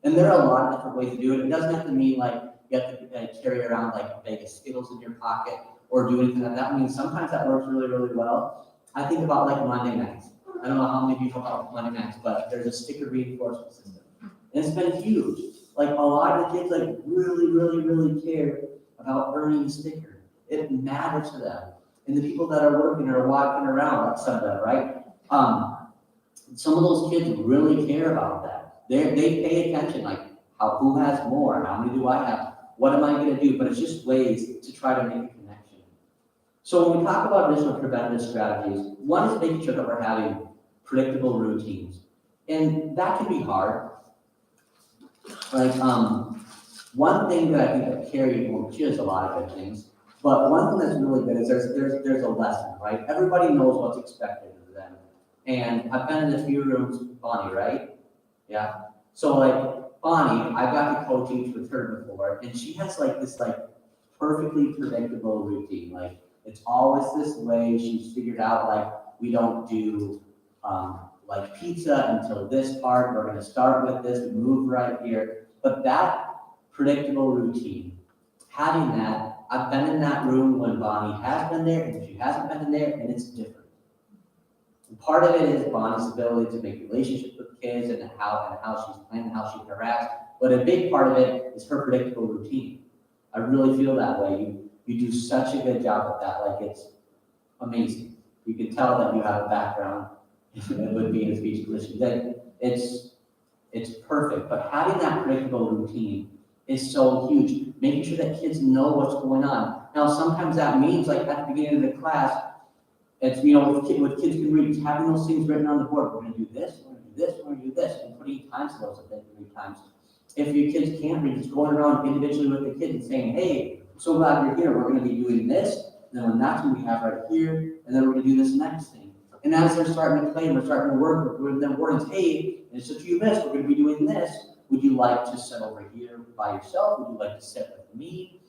And there are a lot of different ways to do it. It doesn't have to mean like you have to carry around like a bag of Skittles in your pocket or do anything like that. I mean, sometimes that works really, really well. I think about like Monday nights. I don't know how many people know about Monday nights, but there's a sticker reinforcement system. And it's been huge. Like a lot of the kids like really, really, really care about earning a sticker. It matters to them. And the people that are working or walking around, like some of them, right? Some of those kids really care about that. They pay attention, like who has more? How many do I have? What am I going to do? But it's just ways to try to make a connection. So when we talk about additional preventative strategies, one is making sure that we're having predictable routines. And that can be hard. Like, one thing that I think that Carrie, well, she does a lot of good things, but one thing that's really good is there's a lesson, right? Everybody knows what's expected of them. And I've been in a few rooms, Bonnie, right? Yeah. So like Bonnie, I've got to co-teach with her before, and she has like this like perfectly predictable routine. Like it's always this way. She's figured out like we don't do like pizza until this part. We're going to start with this, we move right here. But that predictable routine, having that, I've been in that room when Bonnie has been there and she hasn't been in there, and it's different. And part of it is Bonnie's ability to make relationships with kids and how she's playing, how she interacts. But a big part of it is her predictable routine. I really feel that way. You do such a good job with that. Like it's amazing. You can tell that you have a background with being a speech clinician. That it's perfect. But having that predictable routine is so huge. Making sure that kids know what's going on. Now, sometimes that means like at the beginning of the class, it's, you know, with kids can read, having those things written on the board. We're going to do this, we're going to do this, we're going to do this, and putting times to those 3 times. If your kids can't read, just going around individually with the kids and saying, hey, I'm so glad you're here. We're going to be doing this. And then when that's what we have right here, and then we're going to do this next thing. And as they're starting to play, we're starting to work with them words, hey, it's such you missed, we're going to be doing this. Would you like to sit over here by yourself? Would you like to sit with me?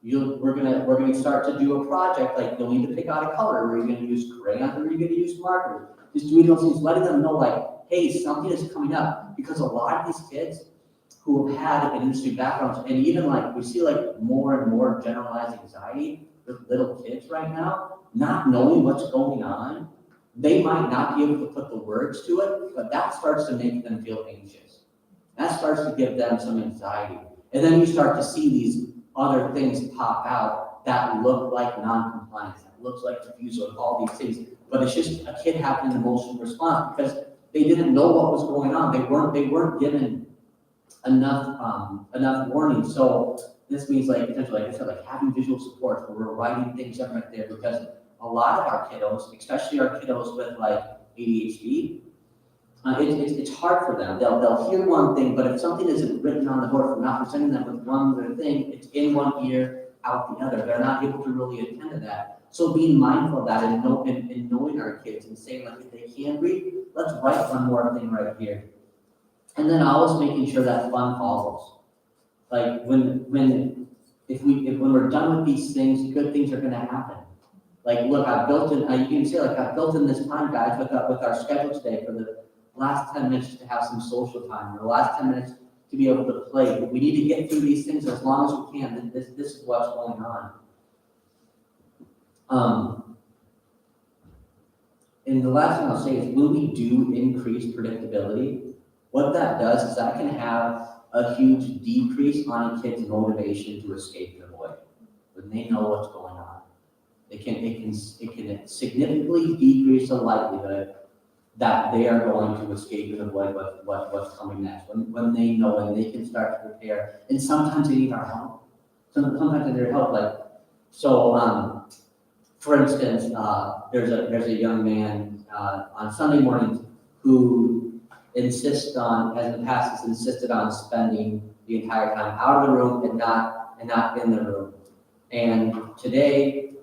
We're gonna start to do a project, like you'll need to pick out a color. Are you gonna use crayons or are you gonna use markers? Just doing those things, letting them know like, hey, something is coming up. Because a lot of these kids who have had industry backgrounds, and even like we see like more and more generalized anxiety with little kids right now, not knowing what's going on, they might not be able to put the words to it, but that starts to make them feel anxious. That starts to give them some anxiety. And then you start to see these other things pop out that look like non-compliance, that looks like refusal, all these things. But it's just a kid having an emotional response because they didn't know what was going on. They weren't given enough warning. So this means like potentially, like I said, like having visual support where we're writing things up right there, because a lot of our kiddos, especially our kiddos with like ADHD, it's hard for them. They'll hear one thing, but if something isn't written on the board, if we're not presenting them with one other thing, it's in one ear, out the other. They're not able to really attend to that. So being mindful of that and knowing our kids and saying like, if they can read, let's write one more thing right here. And then always making sure that fun follows. Like when we're done with these things, good things are gonna happen. Like, look, I've built in, you can say like, I've built in this time, guys, with our schedule today for the last 10 minutes to have some social time, or the last 10 minutes to be able to play. We need to get through these things as long as we can. This is what's going on. And the last thing I'll say is when we do increase predictability, what that does is that can have a huge decrease on a kid's motivation to escape and avoid. When they know what's going on, it can significantly decrease the likelihood that they are going to escape and avoid what's coming next. When they know and they can start to prepare, and sometimes they need our help. Sometimes they need our help. Like so, for instance, there's a young man on Sunday mornings who insists on, as in the past, has insisted on spending the entire time out of the room and not in the room. And today,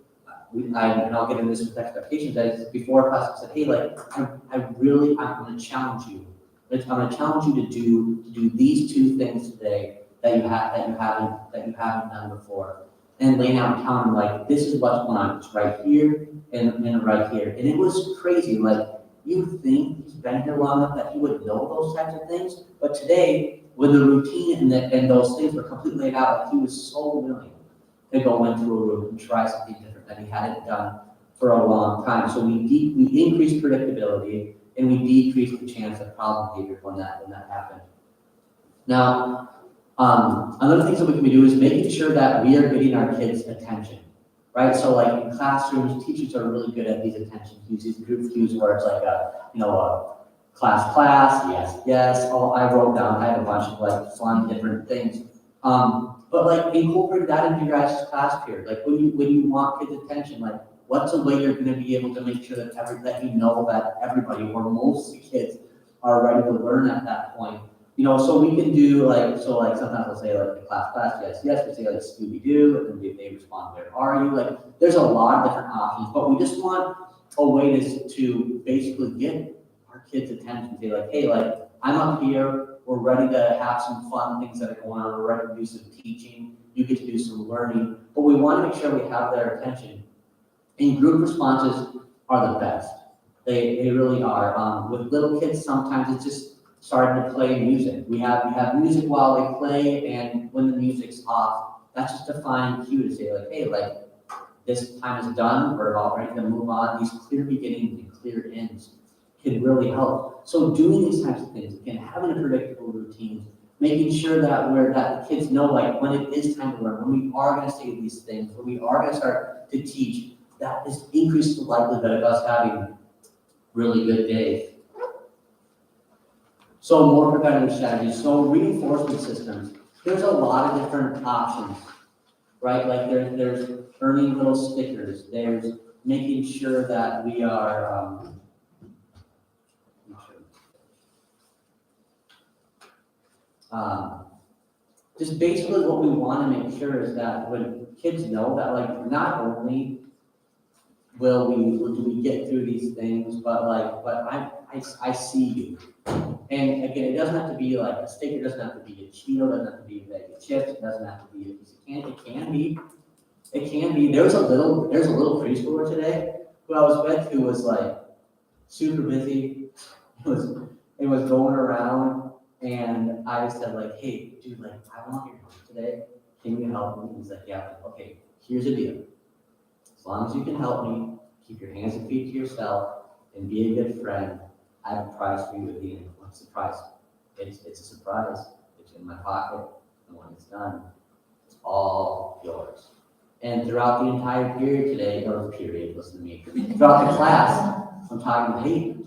and I'll get into this with expectations, that before class I said, hey, like, I'm gonna challenge you. I'm gonna challenge you to do these two things today that you haven't done before. And laying out and telling him, like, this is what's going on. It's right here and right here. And it was crazy. Like, you would think he's been here long enough that he would know those types of things. But today, when the routine and those things were completely laid out, like, he was so willing to go into a room and try something different that he hadn't done for a long time. So we increased predictability and we decreased the chance of problem behavior when that happened. Now, another thing that we can do is making sure that we are getting our kids' attention, right? So like in classrooms, teachers are really good at these attention cues, these group cues where it's like a class, yes. Oh, I wrote down, I have a bunch of like fun different things. But like incorporate that into your guys' class period. Like when you want kids' attention, like what's a way you're going to be able to make sure that you know that everybody or most of the kids are ready to learn at that point. You know, so we can do like sometimes we'll say like the class, yes, we say like Scooby-Doo, and then they respond, where are you? Like there's a lot of different options, but we just want a way to basically get our kids' attention, say like, hey, like I'm up here, we're ready to have some fun things that are going on, we're ready to do some teaching, you get to do some learning, but we want to make sure we have their attention. And group responses are the best. They really are. With little kids, sometimes it's just starting to play music. We have music while they play, and when the music's off, that's just a fine cue to say like, hey, like this time is done, we're all ready to move on. These clear beginnings and clear ends can really help. So doing these types of things, again, having a predictable routine, making sure that the kids know like when it is time to learn, when we are going to say these things, when we are going to start to teach, that is increases the likelihood of us having really good days. So more preventative strategies. So reinforcement systems. There's a lot of different options, right? Like there's earning little stickers. There's making sure that we are just basically what we want to make sure is that when kids know that like not only do we get through these things, but I see you. And again, it doesn't have to be like a sticker, it doesn't have to be a Cheeto, it doesn't have to be a bag of chips, it doesn't have to be a piece of candy. It can be. There's a little preschooler today who I was with who was like super busy. It was going around, and I said like, hey, dude, like I want your help today. Can you help me? He's like, yeah. Okay, here's the deal. As long as you can help me, keep your hands and feet to yourself, and be a good friend, I have a prize for you at the end. What's the prize? it's a surprise. It's in my pocket, and when it's done, it's all yours. And throughout the entire period today, listen to me, throughout the class, I'm talking, hey, dude,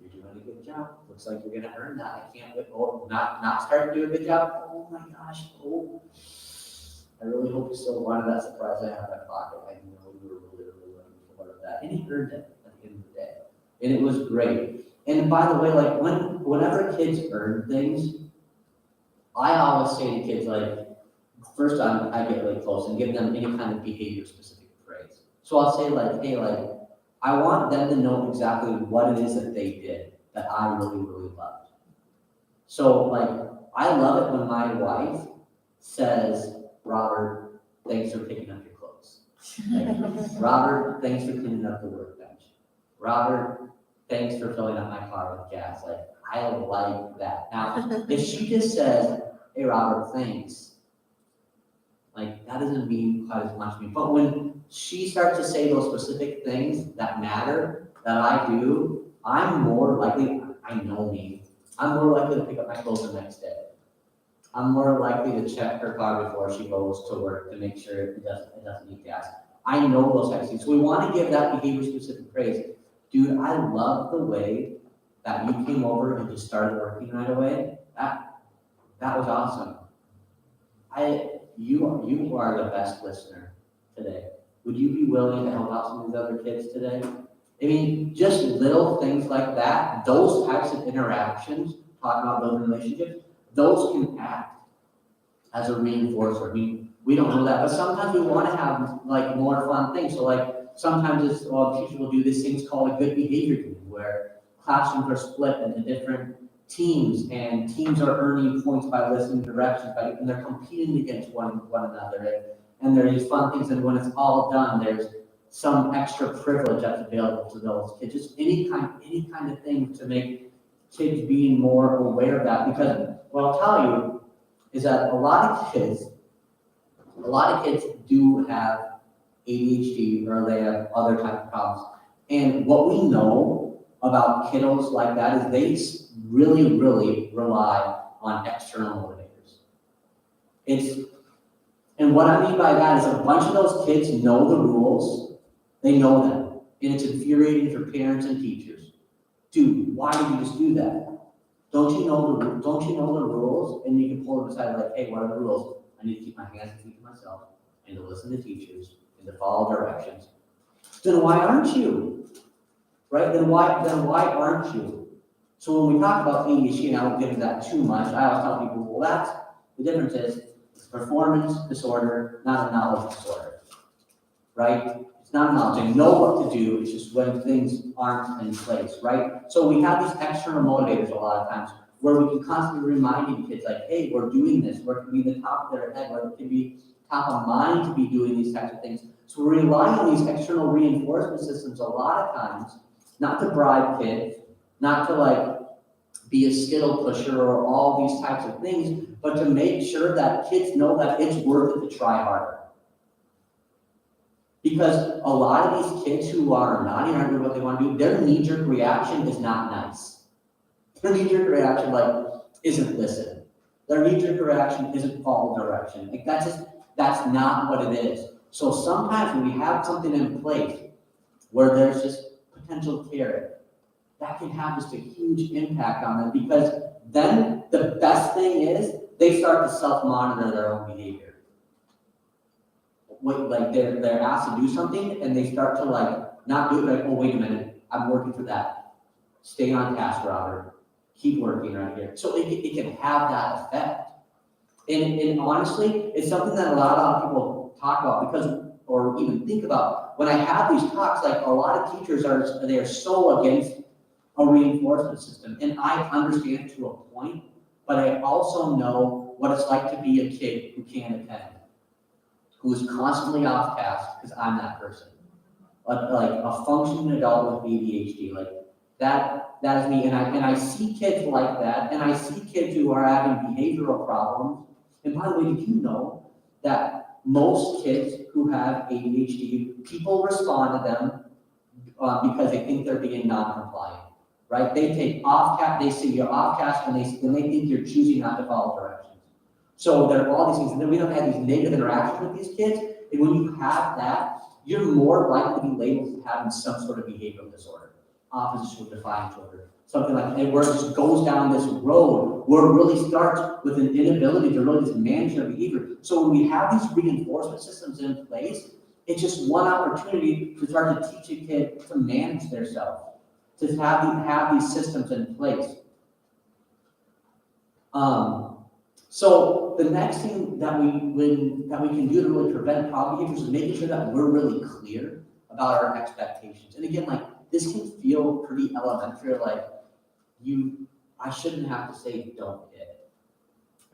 you're doing a good job. Looks like you're gonna earn that. I can't wait. Oh, not start to do a good job. Oh my gosh. Oh, I really hope you still wanted that surprise I have in my pocket. I know you were really looking forward to that. And he earned it at the end of the day. And it was great. And by the way, like whenever kids earn things, I always say to kids, like, first I get really close and give them any kind of behavior specific praise. So I'll say like, hey, like, I want them to know exactly what it is that they did that I really, really loved. So like, I love it when my wife says, Robert, thanks for picking up your clothes. Like, Robert, thanks for cleaning up the workbench. Robert, thanks for filling up my car with gas. Like, I like that. Now, if she just says, hey, Robert, thanks, like, that doesn't mean quite as much to me. But when she starts to say those specific things that matter, that I do, I'm more likely, I know me, I'm more likely to pick up my clothes the next day. I'm more likely to check her car before she goes to work to make sure it doesn't need gas. I know those types of things. So we want to give that behavior-specific praise. Dude, I love the way that you came over and just started working right away. That was awesome. You are the best listener today. Would you be willing to help out some of these other kids today? I mean, just little things like that, those types of interactions, talking about building relationships, those can act as a reinforcer. I mean, we don't know that, but sometimes we want to have like more fun things. So like sometimes teachers will do these things called a good behavior team, where classrooms are split into different teams, and teams are earning points by listening to directions, and they're competing against one another. And there are these fun things, and when it's all done, there's some extra privilege that's available to those kids. Just any kind of thing to make kids being more aware of that. Because what I'll tell you is that a lot of kids do have ADHD, or they have other type of problems. And what we know about kiddos like that is they really, really rely on external motivators. And what I mean by that is a bunch of those kids know the rules, they know them, and it's infuriating for parents and teachers. Dude, why did you just do that? Don't you know the rules? And you can pull them aside like, hey, what are the rules? I need to keep my hands and feet to myself, and to listen to teachers, and to follow directions. Then why aren't you? Right? Then why aren't you? So when we talk about ADHD, and I won't get into that too much, I always tell people, well, that's the difference is it's a performance disorder, not a knowledge disorder. Right? It's not a knowledge. I know what to do, it's just when things aren't in place, right? So we have these external motivators a lot of times where we can constantly remind kids like, hey, we're doing this, where it can be the top of their head, where it can be top of mind to be doing these types of things. So we rely on these external reinforcement systems a lot of times, not to bribe kids, not to like be a skittle pusher or all these types of things, but to make sure that kids know that it's worth it to try harder. Because a lot of these kids who are not even doing what they want to do, their knee-jerk reaction is not nice. Their knee-jerk reaction, like, isn't listen. Their knee-jerk reaction isn't follow direction. Like, that's not what it is. So sometimes when we have something in place where there's just potential carrot, that can have just a huge impact on them, because then the best thing is they start to self-monitor their own behavior. Like they're asked to do something and they start to like not do it, like, oh, wait a minute, I'm working for that. Stay on task, Robert. Keep working right here. So it can have that effect. And honestly, it's something that a lot of people talk about or even think about. When I have these talks, like a lot of teachers are so against a reinforcement system. And I understand to a point, but I also know what it's like to be a kid who can't attend, who is constantly off task, because I'm that person. Like a functioning adult with ADHD, like that is me. And I see kids like that, and I see kids who are having behavioral problems. And by the way, did you know that most kids who have ADHD, people respond to them because they think they're being non-compliant, right? They take off cast, they say you're off cast, and they think you're choosing not to follow directions. So there are all these things, and then we don't have these negative interactions with these kids, and when you have that, you're more likely to be labeled as having some sort of behavioral disorder, oppositional defiant disorder, something like that, where it just goes down this road where it really starts with an inability to really just manage their behavior. So when we have these reinforcement systems in place, it's just one opportunity to start to teach a kid to manage themselves, to have these systems in place. So the next thing that we can do to really prevent problem behaviors is making sure that we're really clear about our expectations. And again, like this can feel pretty elementary, like I shouldn't have to say don't hit,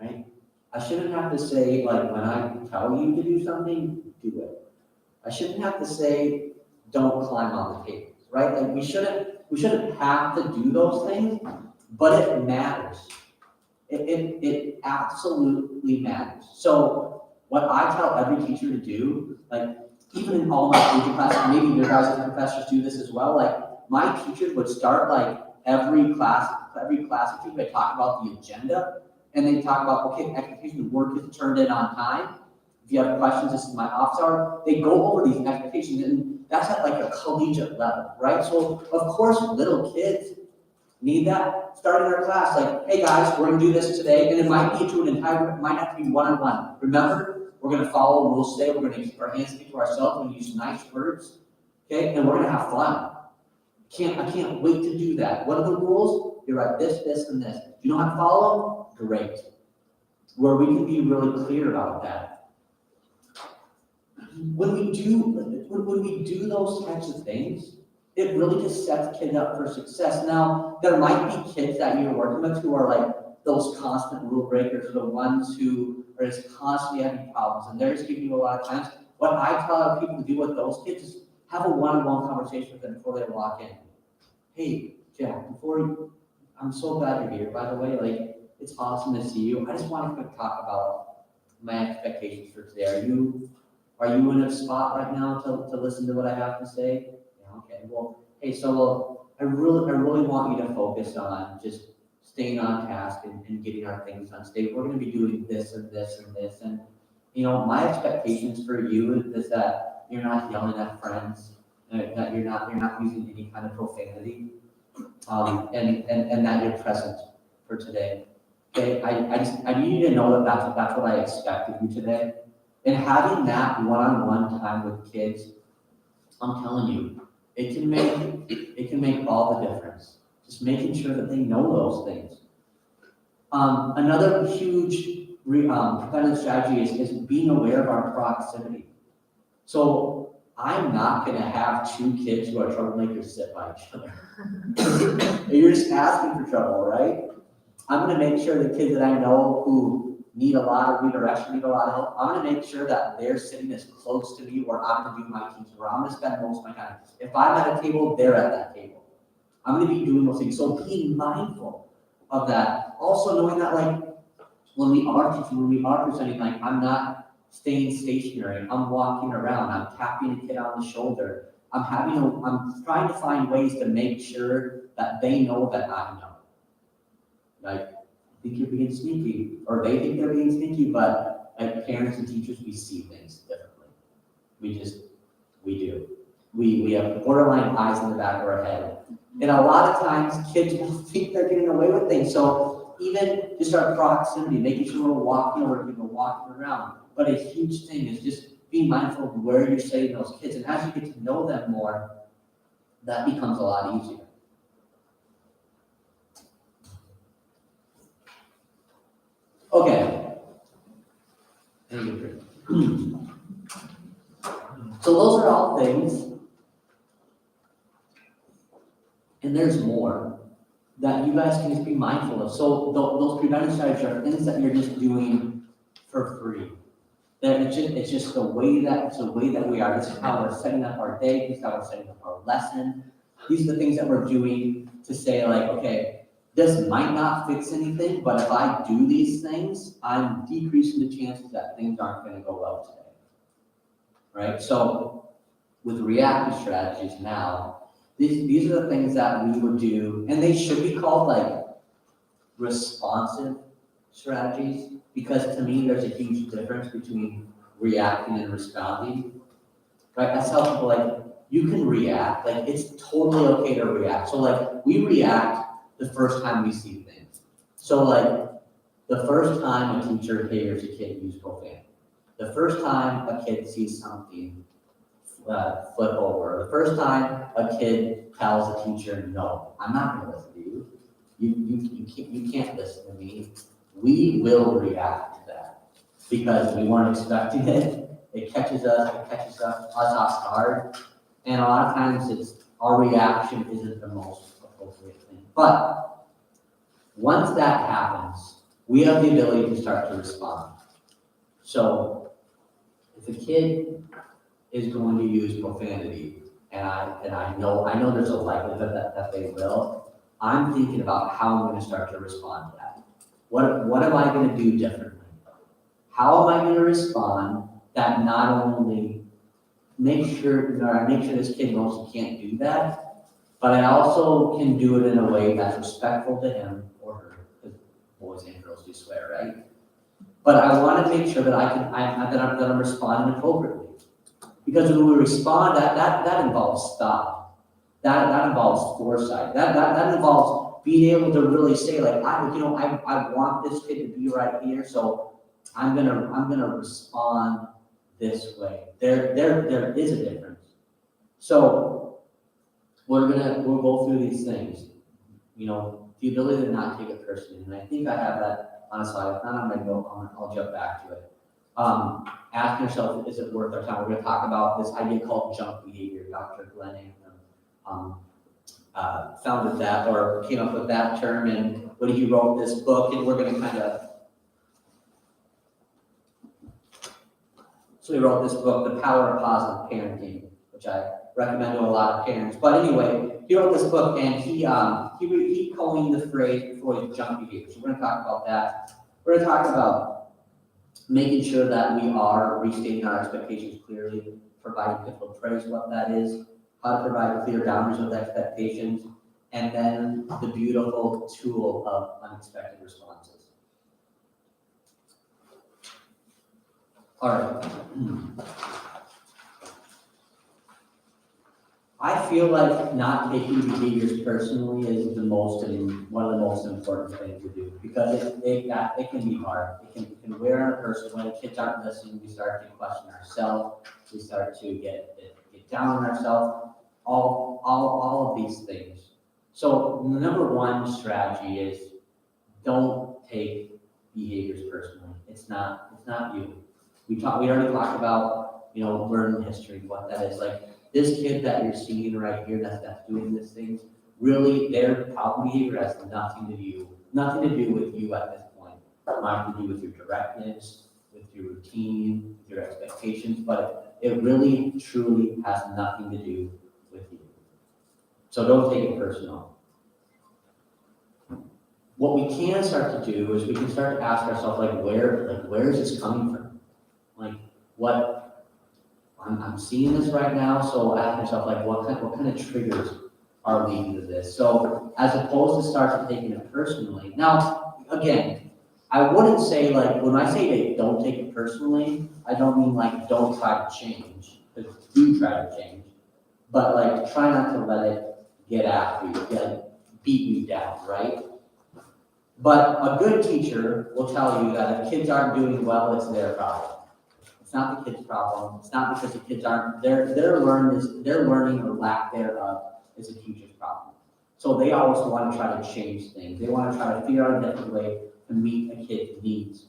right? I shouldn't have to say like when I tell you to do something, do it. I shouldn't have to say don't climb on the tables, right? Like we shouldn't have to do those things, but it matters. It absolutely matters. So what I tell every teacher to do, like even in all my agent classes, maybe your guys as professors do this as well, like my teachers would start like every class or two, they talk about the agenda, and they talk about, okay, expectation work is turned in on time. If you have questions, this is my office hour. They go over these expectations, and that's at like a collegiate level, right? So of course, little kids need that. Starting our class, like, hey guys, we're gonna do this today, and it might be to an entire, it might have to be one-on-one. Remember, we're gonna follow rules today. We're gonna keep our hands to ourselves. We're gonna use nice words, okay? And we're gonna have fun. I can't wait to do that. What are the rules? You're right, this, and this. Do you know how to follow them? Great. Where we can be really clear about that. When we do those types of things, it really just sets kids up for success. Now, there might be kids that you're working with who are like those constant rule breakers, or the ones who are just constantly having problems, and they're just giving you a lot of times. What I tell people to do with those kids is have a one-on-one conversation with them before they walk in. Hey, Jack, I'm so glad you're here, by the way. Like, it's awesome to see you. I just want to quick talk about my expectations for today. Are you in a spot right now to listen to what I have to say? Yeah, okay. Well, hey, so I really want you to focus on just staying on task and getting our things done today. We're going to be doing this and this and this, and my expectations for you is that you're not yelling at friends, that you're not using any kind of profanity, and that you're present for today. Okay, I need you to know that that's what I expect of you today. And having that one-on-one time with kids, I'm telling you, it can make all the difference. Just making sure that they know those things. Another huge preventative strategy is being aware of our proximity. So I'm not going to have two kids who are troublemakers sit by each other. You're just asking for trouble, right? I'm going to make sure the kids that I know who need a lot of redirection, need a lot of help, I'm going to make sure that they're sitting as close to me where I'm going to do my teaching, where I'm going to spend most of my time. If I'm at a table, they're at that table. I'm going to be doing those things. So being mindful of that. Also knowing that, like, when we are teaching, when we are presenting, like, I'm not staying stationary. I'm walking around. I'm tapping a kid on the shoulder. I'm trying to find ways to make sure that they know that I know. Like, I think you're being sneaky, or they think they're being sneaky, but like parents and teachers, we see things differently. We do. We have borderline eyes in the back of our head. And a lot of times kids will think they're getting away with things. So even just our proximity, making sure we're walking around. But a huge thing is just being mindful of where you're setting those kids. And as you get to know them more, that becomes a lot easier. Okay. So those are all things, and there's more that you guys can just be mindful of. So those preventive strategies are things that you're just doing for free. That it's just the way that we are. This is how we're setting up our day. This is how we're setting up our lesson. These are the things that we're doing to say, like, okay, this might not fix anything, but if I do these things, I'm decreasing the chances that things aren't going to go well today. Right? So with reactive strategies now, these are the things that we would do, and they should be called like responsive strategies, because to me, there's a huge difference between reacting and responding, right? I tell people, like, you can react, like, it's totally okay to react. So like, we react the first time we see things. So like, the first time a teacher hears a kid use profanity, the first time a kid sees something flip over, the first time a kid tells a teacher, no, I'm not gonna listen to you. You can't listen to me. We will react to that because we weren't expecting it. It catches us off guard. And a lot of times our reaction isn't the most appropriate thing. But once that happens, we have the ability to start to respond. So if a kid is going to use profanity, and I know there's a likelihood that they will, I'm thinking about how I'm going to start to respond to that. What am I going to do differently? How am I going to respond that not only make sure this kid knows he can't do that, but I also can do it in a way that's respectful to him or her, because boys and girls do swear, right? But I want to make sure that I'm responding appropriately. Because when we respond, that involves thought. That involves foresight. That involves being able to really say, like, I want this kid to be right here, so I'm gonna respond this way. There is a difference. So we'll go through these things. The ability to not take it personally, and I think I have that on a slide. If not, I'll jump back to it. Ask yourself, is it worth our time? We're going to talk about this idea called junk behavior. Dr. Glenn Anthem founded that, or came up with that term, and when he wrote this book, and we're going to so he wrote this book, The Power of Positive Parenting, which I recommend to a lot of parents. But anyway, he wrote this book, and he coined the phrase before junk behavior. So we're going to talk about that. We're going to talk about making sure that we are restating our expectations clearly, providing people praise what that is, how to provide clear boundaries with expectations, and then the beautiful tool of unexpected responses. All right. I feel like not taking behaviors personally is one of the most important things to do, because it can be hard. It can wear on a person. When the kids aren't listening, we start to question ourselves. We start to get down on ourselves. All of these things. So the number one strategy is don't take behaviors personally. It's not you. We already talked about learning history, what that is like. This kid that you're seeing right here that's doing these things, really their problem behavior has nothing to do with you at this point. It might have to do with your directives, with your routine, with your expectations, but it really truly has nothing to do with you. So don't take it personal. What we can start to do is we can start to ask ourselves, where is this coming from? I'm seeing this right now, so ask yourself, what kind of triggers are leading to this? So as opposed to start taking it personally. Now, again, I wouldn't say, when I say don't take it personally, I don't mean don't try to change, because do try to change, but try not to let it get after you, beat you down, right? But a good teacher will tell you that if kids aren't doing well, it's their problem. It's not the kid's problem. It's not because the kids aren't, their learning or lack thereof is a teacher's problem. So they always want to try to change things. They want to try to figure out a different way to meet a kid's needs.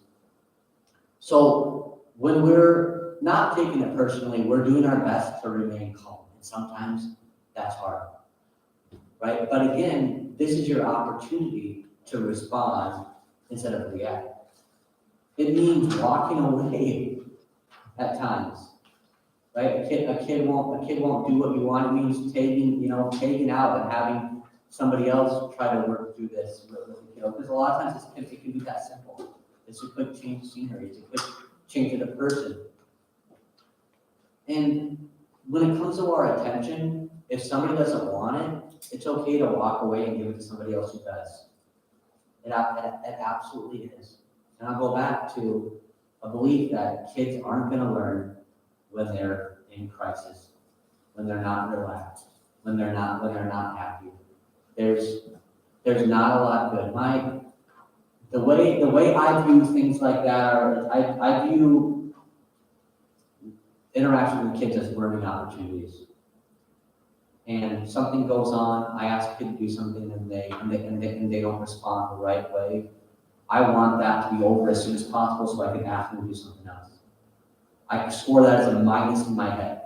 So when we're not taking it personally, we're doing our best to remain calm. And sometimes that's hard, right? But again, this is your opportunity to respond instead of react. It means walking away at times, right? A kid won't do what you want. It means taking out and having somebody else try to work through this with the kid. Because a lot of times it can be that simple. It's a quick change of scenery. It's a quick change of the person. And when it comes to our attention, if somebody doesn't want it, it's okay to walk away and give it to somebody else who does. It absolutely is. And I'll go back to a belief that kids aren't gonna learn when they're in crisis, when they're not relaxed, when they're not happy. There's not a lot good. The way I view things like that are, I view interaction with kids as learning opportunities. And something goes on, I ask a kid to do something and they don't respond the right way. I want that to be over as soon as possible so I can ask them to do something else. I score that as a minus in my head.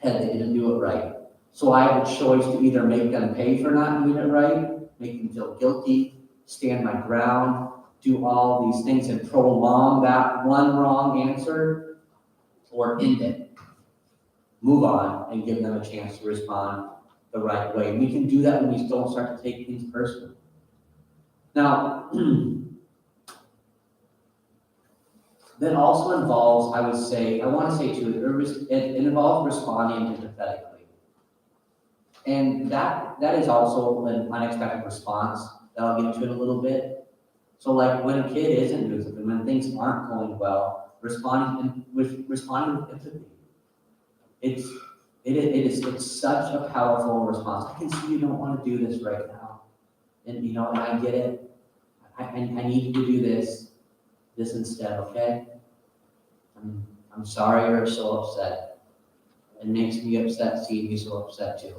They didn't do it right. So I have a choice to either make them pay for not doing it right, make them feel guilty, stand my ground, do all these things and prolong that one wrong answer, or end it. Move on and give them a chance to respond the right way. We can do that when we don't start to take things personally. Now, that also involves, I want to say too, it involves responding empathetically. And that is also an unexpected response that I'll get into in a little bit. So like when a kid isn't doing something, when things aren't going well, responding with empathy. It's such a powerful response. I can see you don't want to do this right now. And and I get it. I need you to do this instead, okay? I'm sorry you're so upset. It makes me upset seeing you so upset too.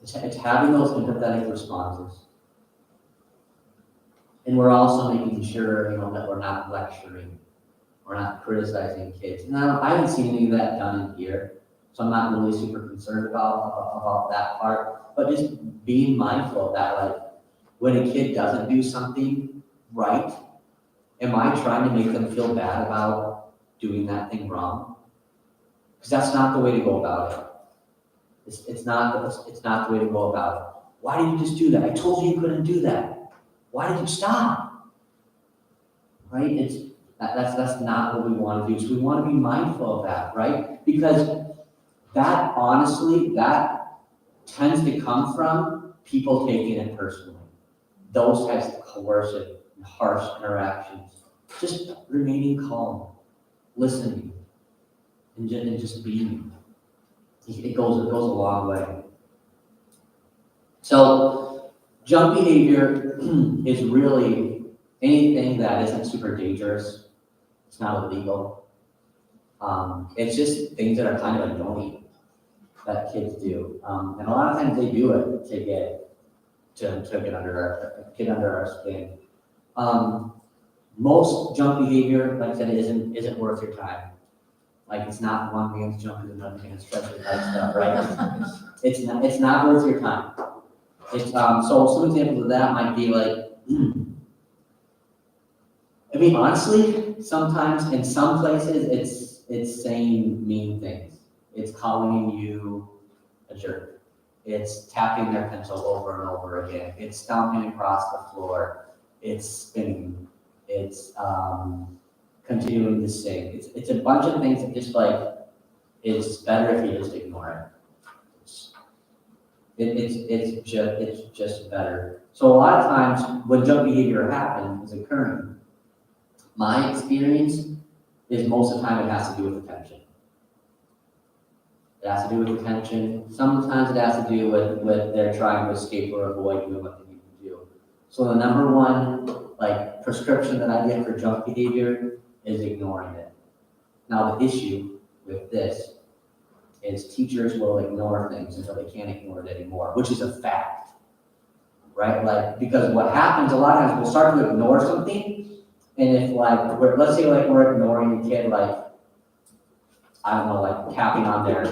It's having those empathetic responses. And we're also making sure, that we're not lecturing, we're not criticizing kids. Now, I haven't seen any of that done in here, so I'm not really super concerned about that part. But just being mindful of that, like when a kid doesn't do something right, am I trying to make them feel bad about doing that thing wrong? Because that's not the way to go about it. It's not the way to go about it. Why did you just do that? I told you you couldn't do that. Why did you stop? Right? That's not what we want to do. So we want to be mindful of that, right? Because that tends to come from people taking it personally. Those types of coercive and harsh interactions. Just remaining calm, listening, and just being. It goes a long way. So junk behavior is really anything that isn't super dangerous. It's not illegal. It's just things that are kind of annoying that kids do. And a lot of times they do it to get under our skin. Most junk behavior, like I said, isn't worth your time. Like it's not one man's junk and another man's treasure type stuff, right? It's not worth your time. So some examples of that might be like, honestly, sometimes in some places it's saying mean things. It's calling you a jerk. It's tapping their pencil over and over again. It's stomping across the floor. It's spinning. It's continuing to sing. It's a bunch of things that just it's better if you just ignore it. It's just better. So a lot of times when junk behavior is occurring, my experience is most of the time it has to do with attention. It has to do with attention. Sometimes it has to do with they're trying to escape or avoid doing what they need to do. So the number one prescription that I get for junk behavior is ignoring it. Now the issue with this is teachers will ignore things until they can't ignore it anymore, which is a fact, right? Because what happens a lot of times we'll start to ignore something, and if let's say we're ignoring a kid tapping on their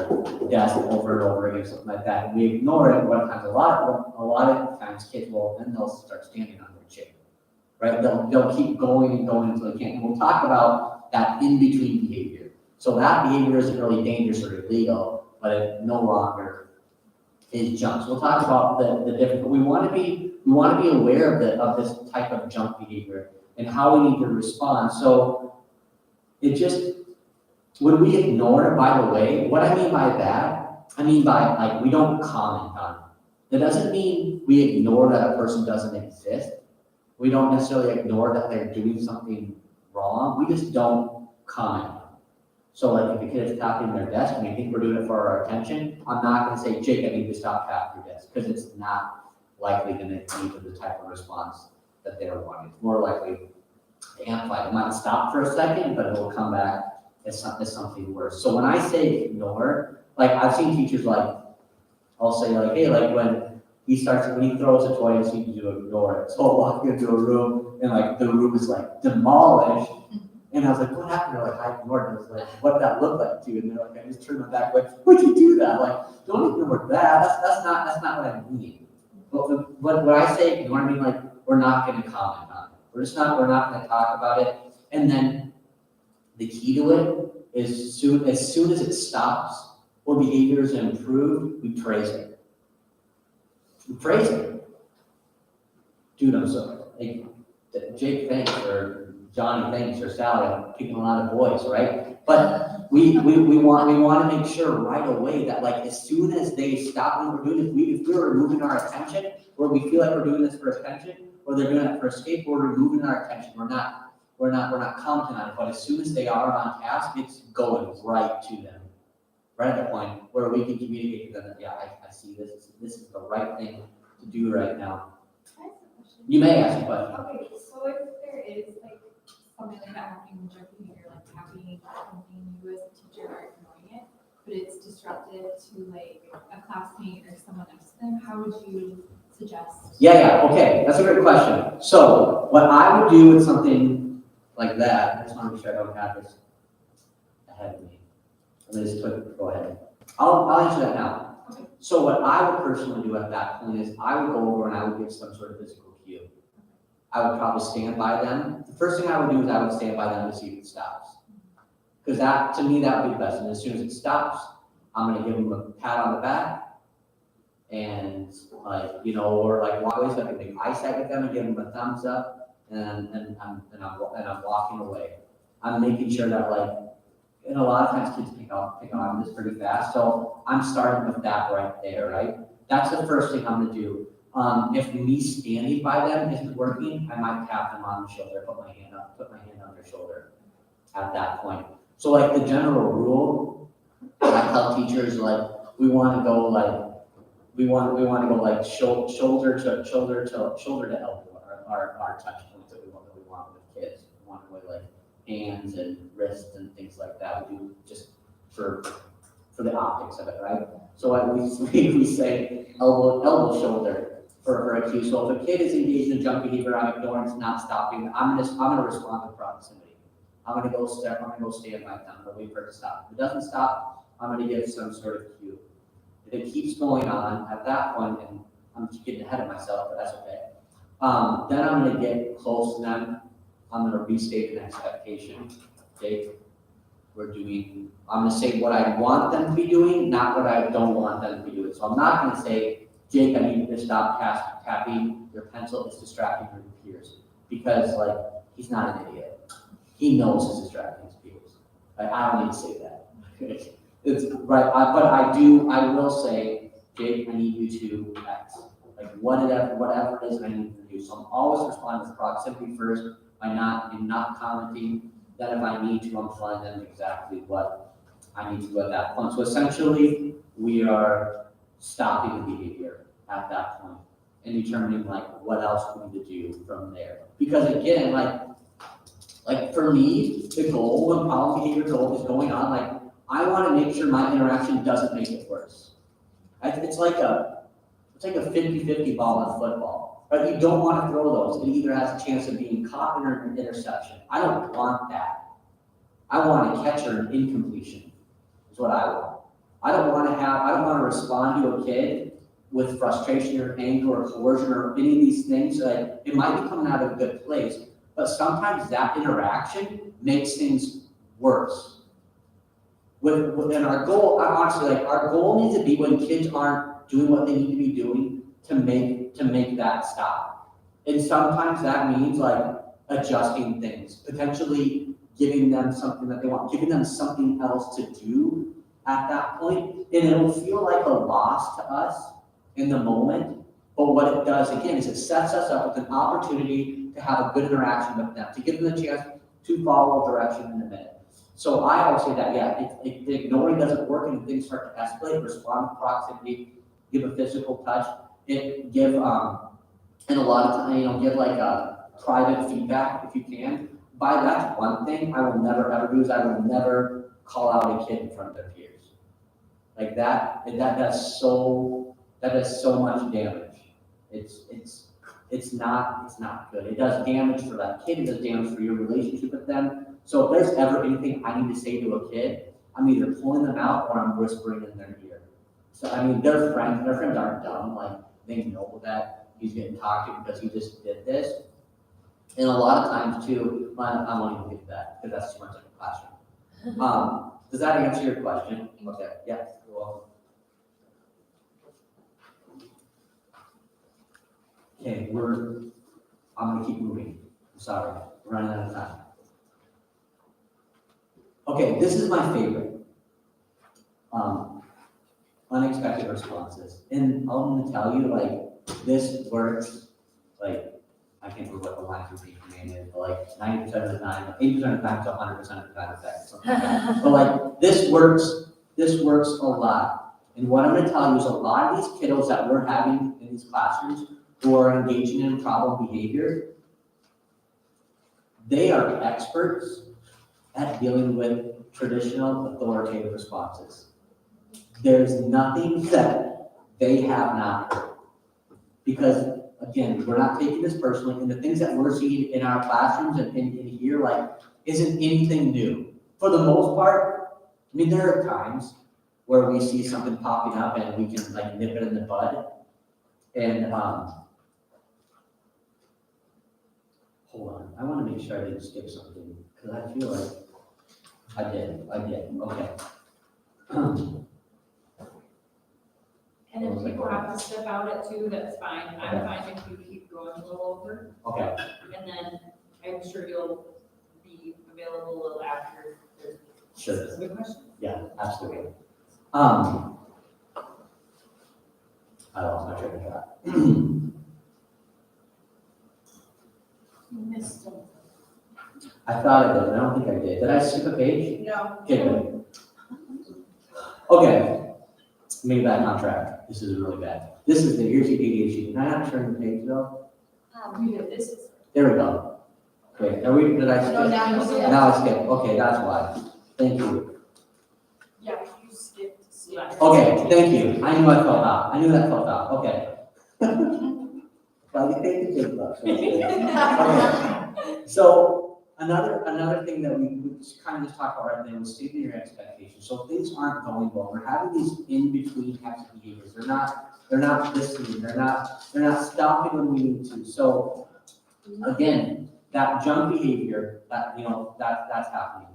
desk over and over again, something like that, and we ignore it. A lot of times kids they'll start standing on their chair, right? They'll keep going and going until they can't. And we'll talk about that in-between behavior. So that behavior isn't really dangerous or illegal, but it no longer is junk. So we'll talk about the difference. But we want to be aware of this type of junk behavior and how we need to respond. So when we ignore it, by the way, what I mean by that I mean by, like, we don't comment on it. It doesn't mean we ignore that a person doesn't exist. We don't necessarily ignore that they're doing something wrong. We just don't comment on it. So like if a kid is tapping their desk and we think we're doing it for our attention, I'm not gonna say, Jake, I need you to stop tapping your desk, because it's not likely gonna lead to the type of response that they're wanting. It's more likely to amplify. It might stop for a second, but it will come back as something worse. So when I say ignore, like I've seen teachers like, I'll say like, hey, like when he throws a toy, you need to ignore it. So I'll walk into a room and like the room is like demolished. And I was like, what happened? They're like, I ignored it. I was like, what did that look like to you? And they're like, I just turned my back, like, why'd you do that? Like, don't ignore that. That's not what I mean. But what I say, ignore, I mean like, we're not gonna comment on it. We're not gonna talk about it. And then the key to it is as soon as it stops or behavior is improved, we praise it. We praise it. Dude, I'm sorry. Like, Jake, thanks, or Johnny, thanks, or Sally. I'm picking a lot of boys, right? But we want to make sure right away that like as soon as they stop what we're doing, if we're removing our attention, or we feel like we're doing this for attention, or they're doing it for escape, we're removing our attention. We're not commenting on it. But as soon as they are on task, it's going right to them, right at the point where we can communicate to them that, yeah, I see this. This is the right thing to do right now. Can I ask a question? You may ask a question. Okay, so if there is like something like that happening with drug behavior, like tapping something, you as a teacher are ignoring it, but it's disruptive to like a classmate or someone next to them, how would you suggest? Yeah, okay, that's a great question. So what I would do with something like that, I just want to make sure I don't have this ahead of me. Let me just go ahead. I'll answer that now. Okay. So what I would personally do at that point is I would go over and I would give some sort of physical cue. I would probably stand by them. The first thing I would do is I would stand by them to see if it stops. Because that, to me, that would be the best. And as soon as it stops, I'm going to give them a pat on the back. And like, or like walk away, so I can make eye contact with them and give them a thumbs up. And I'm walking away. I'm making sure that like, and a lot of times kids pick on this pretty fast. So I'm starting with that right there, right? That's the first thing I'm going to do. If me standing by them isn't working, I might tap them on the shoulder, put my hand on their shoulder at that point. So like the general rule, I tell teachers like we want to go like shoulder to elbow our touch points that we want with kids. We want to go like hands and wrists and things like that. We do just for the optics of it, right? So we say elbow shoulder for a cue. So if a kid is engaged in junk behavior, I'm ignoring, it's not stopping. I'm gonna respond with proximity. I'm gonna go stand by them. I'm gonna wait for it to stop. If it doesn't stop, I'm gonna give some sort of cue. If it keeps going on at that point, and I'm just getting ahead of myself, but that's okay. Then I'm gonna get close to them. I'm gonna restate an expectation. Okay, I'm gonna say what I want them to be doing, not what I don't want them to be doing. So I'm not gonna say, Jake, I need you to stop tapping your pencil, it's distracting your peers. Because like, he's not an idiot. He knows it's distracting his peers. Like, I don't need to say that. It's right, but I will say, Jake, I need you to X. Like whatever it is I need you to do. So I'm always responding with proximity first by not commenting. Then if I need to, I'm telling them exactly what I need to do at that point. So essentially, we are stopping the behavior at that point and determining like what else we need to do from there. Because again, like for me, the goal when problem behavior goal is going on, like I want to make sure my interaction doesn't make it worse. It's like a 50-50 ball in football, right? You don't want to throw those. It either has a chance of being caught or an interception. I don't want that. I want a catch or an incompletion is what I want. I don't want to respond to a kid with frustration or anger or coercion or any of these things. Like it might be coming out of a good place, but sometimes that interaction makes things worse. Within our goal, honestly, like our goal needs to be when kids aren't doing what they need to be doing to make that stop. And sometimes that means like adjusting things, potentially giving them something that they want, giving them something else to do at that point, and it'll feel like a loss to us in the moment. But what it does, again, is it sets us up with an opportunity to have a good interaction with them, to give them the chance to follow direction in a minute. So I always say that, yeah, if ignoring doesn't work and things start to escalate, respond with proximity, give a physical touch, and give, and a lot of time, give like a private feedback if you can. That's one thing I will never ever do is I will never call out a kid in front of their peers. Like that does so much damage. It's not good. It does damage for that kid, it does damage for your relationship with them. So if there's ever anything I need to say to a kid, I'm either pulling them out or I'm whispering in their ear. So I mean, their friends aren't dumb, like they know that he's getting talked to because he just did this. And a lot of times too, I won't even get to that because that's too much like a classroom. Does that answer your question? Okay, yeah, you're welcome. Okay, I'm gonna keep moving. I'm sorry, we're running out of time. Okay, this is my favorite. Unexpected responses. And I'm gonna tell you, like, this works, like, I can't remember what the line of name is, but like 90% of the time, 80% of the time to 100% of the time effect, something like that. But like, this works a lot. And what I'm gonna tell you is a lot of these kiddos that we're having in these classrooms who are engaging in problem behavior, they are experts at dealing with traditional authoritative responses. There's nothing that they have not heard. Because again, we're not taking this personally, and the things that we're seeing in our classrooms and in here, like, isn't anything new. For the most part, I mean, there are times where we see something popping up and we can like nip it in the bud. And hold on, I want to make sure I didn't skip something because I feel like I did. Okay. And if people have to step out at 2, that's fine. I'm fine if you keep going a little over. Okay. And then I'm sure you'll be available a little after there's Sure. specific questions. Yeah, absolutely. I lost my train of thought. You missed them. I thought I did, I don't think I did. Did I skip a page? No. Okay, good. Okay, let me get back on track. This is really bad. This is here's the ADHD. Can I not turn the page though? We did this. There we go. Okay, did I skip? No, now you did. Now I skipped. Okay, that's why. Thank you. Yeah, you skipped. Okay, thank you. I knew I felt out. I knew that felt out. Okay. Well, you take the big bucks. Okay. So another thing that we just kind of just talked about right there was stating your expectations. So things aren't going well. We're having these in between types of behaviors. They're not listening. They're not stopping when we need to. So again, that junk behavior that's happening.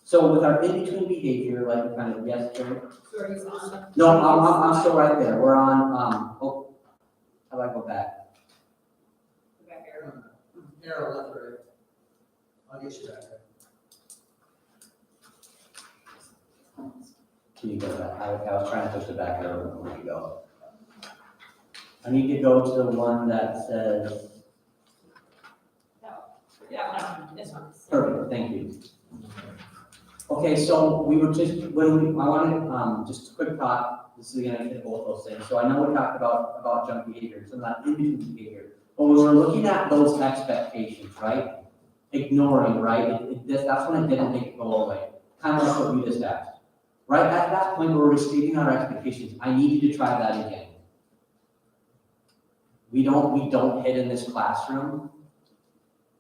So with our in between behavior, like kind of yes, Jerry? So are you on? No, I'm still right there. We're on how do I go back? The back arrow. Arrow left or right. I'll get you back there. Can you go back? I was trying to push the back arrow. Where you go? I need to go to the one that says Yeah, this one. perfect. Thank you. Okay, so we were just I wanted just a quick thought. This is again I hit both those things. So I know we talked about junk behavior, so not in between behavior, but we were looking at those expectations, right? Ignoring, right? That's when it didn't make it go away. Kind of like what you just asked, right? At that point, where we're stating our expectations, I need you to try that again. We don't hit in this classroom.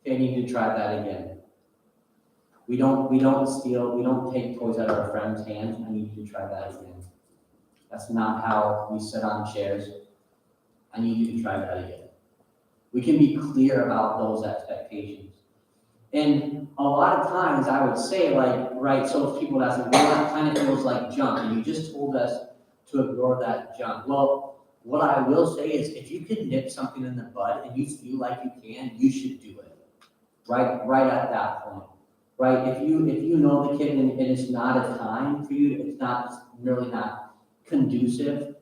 Okay, I need you to try that again. We don't steal, we don't take toys out of our friends' hands. I need you to try that again. That's not how we sit on chairs. I need you to try that again. We can be clear about those expectations. And a lot of times I would say like, right, so if people ask me, well, that kind of feels like junk, and you just told us to ignore that junk. Well, what I will say is if you can nip something in the bud and you feel like you can, you should do it. Right at that point. Right? If you know the kid and it's not a time for you, it's not really not conducive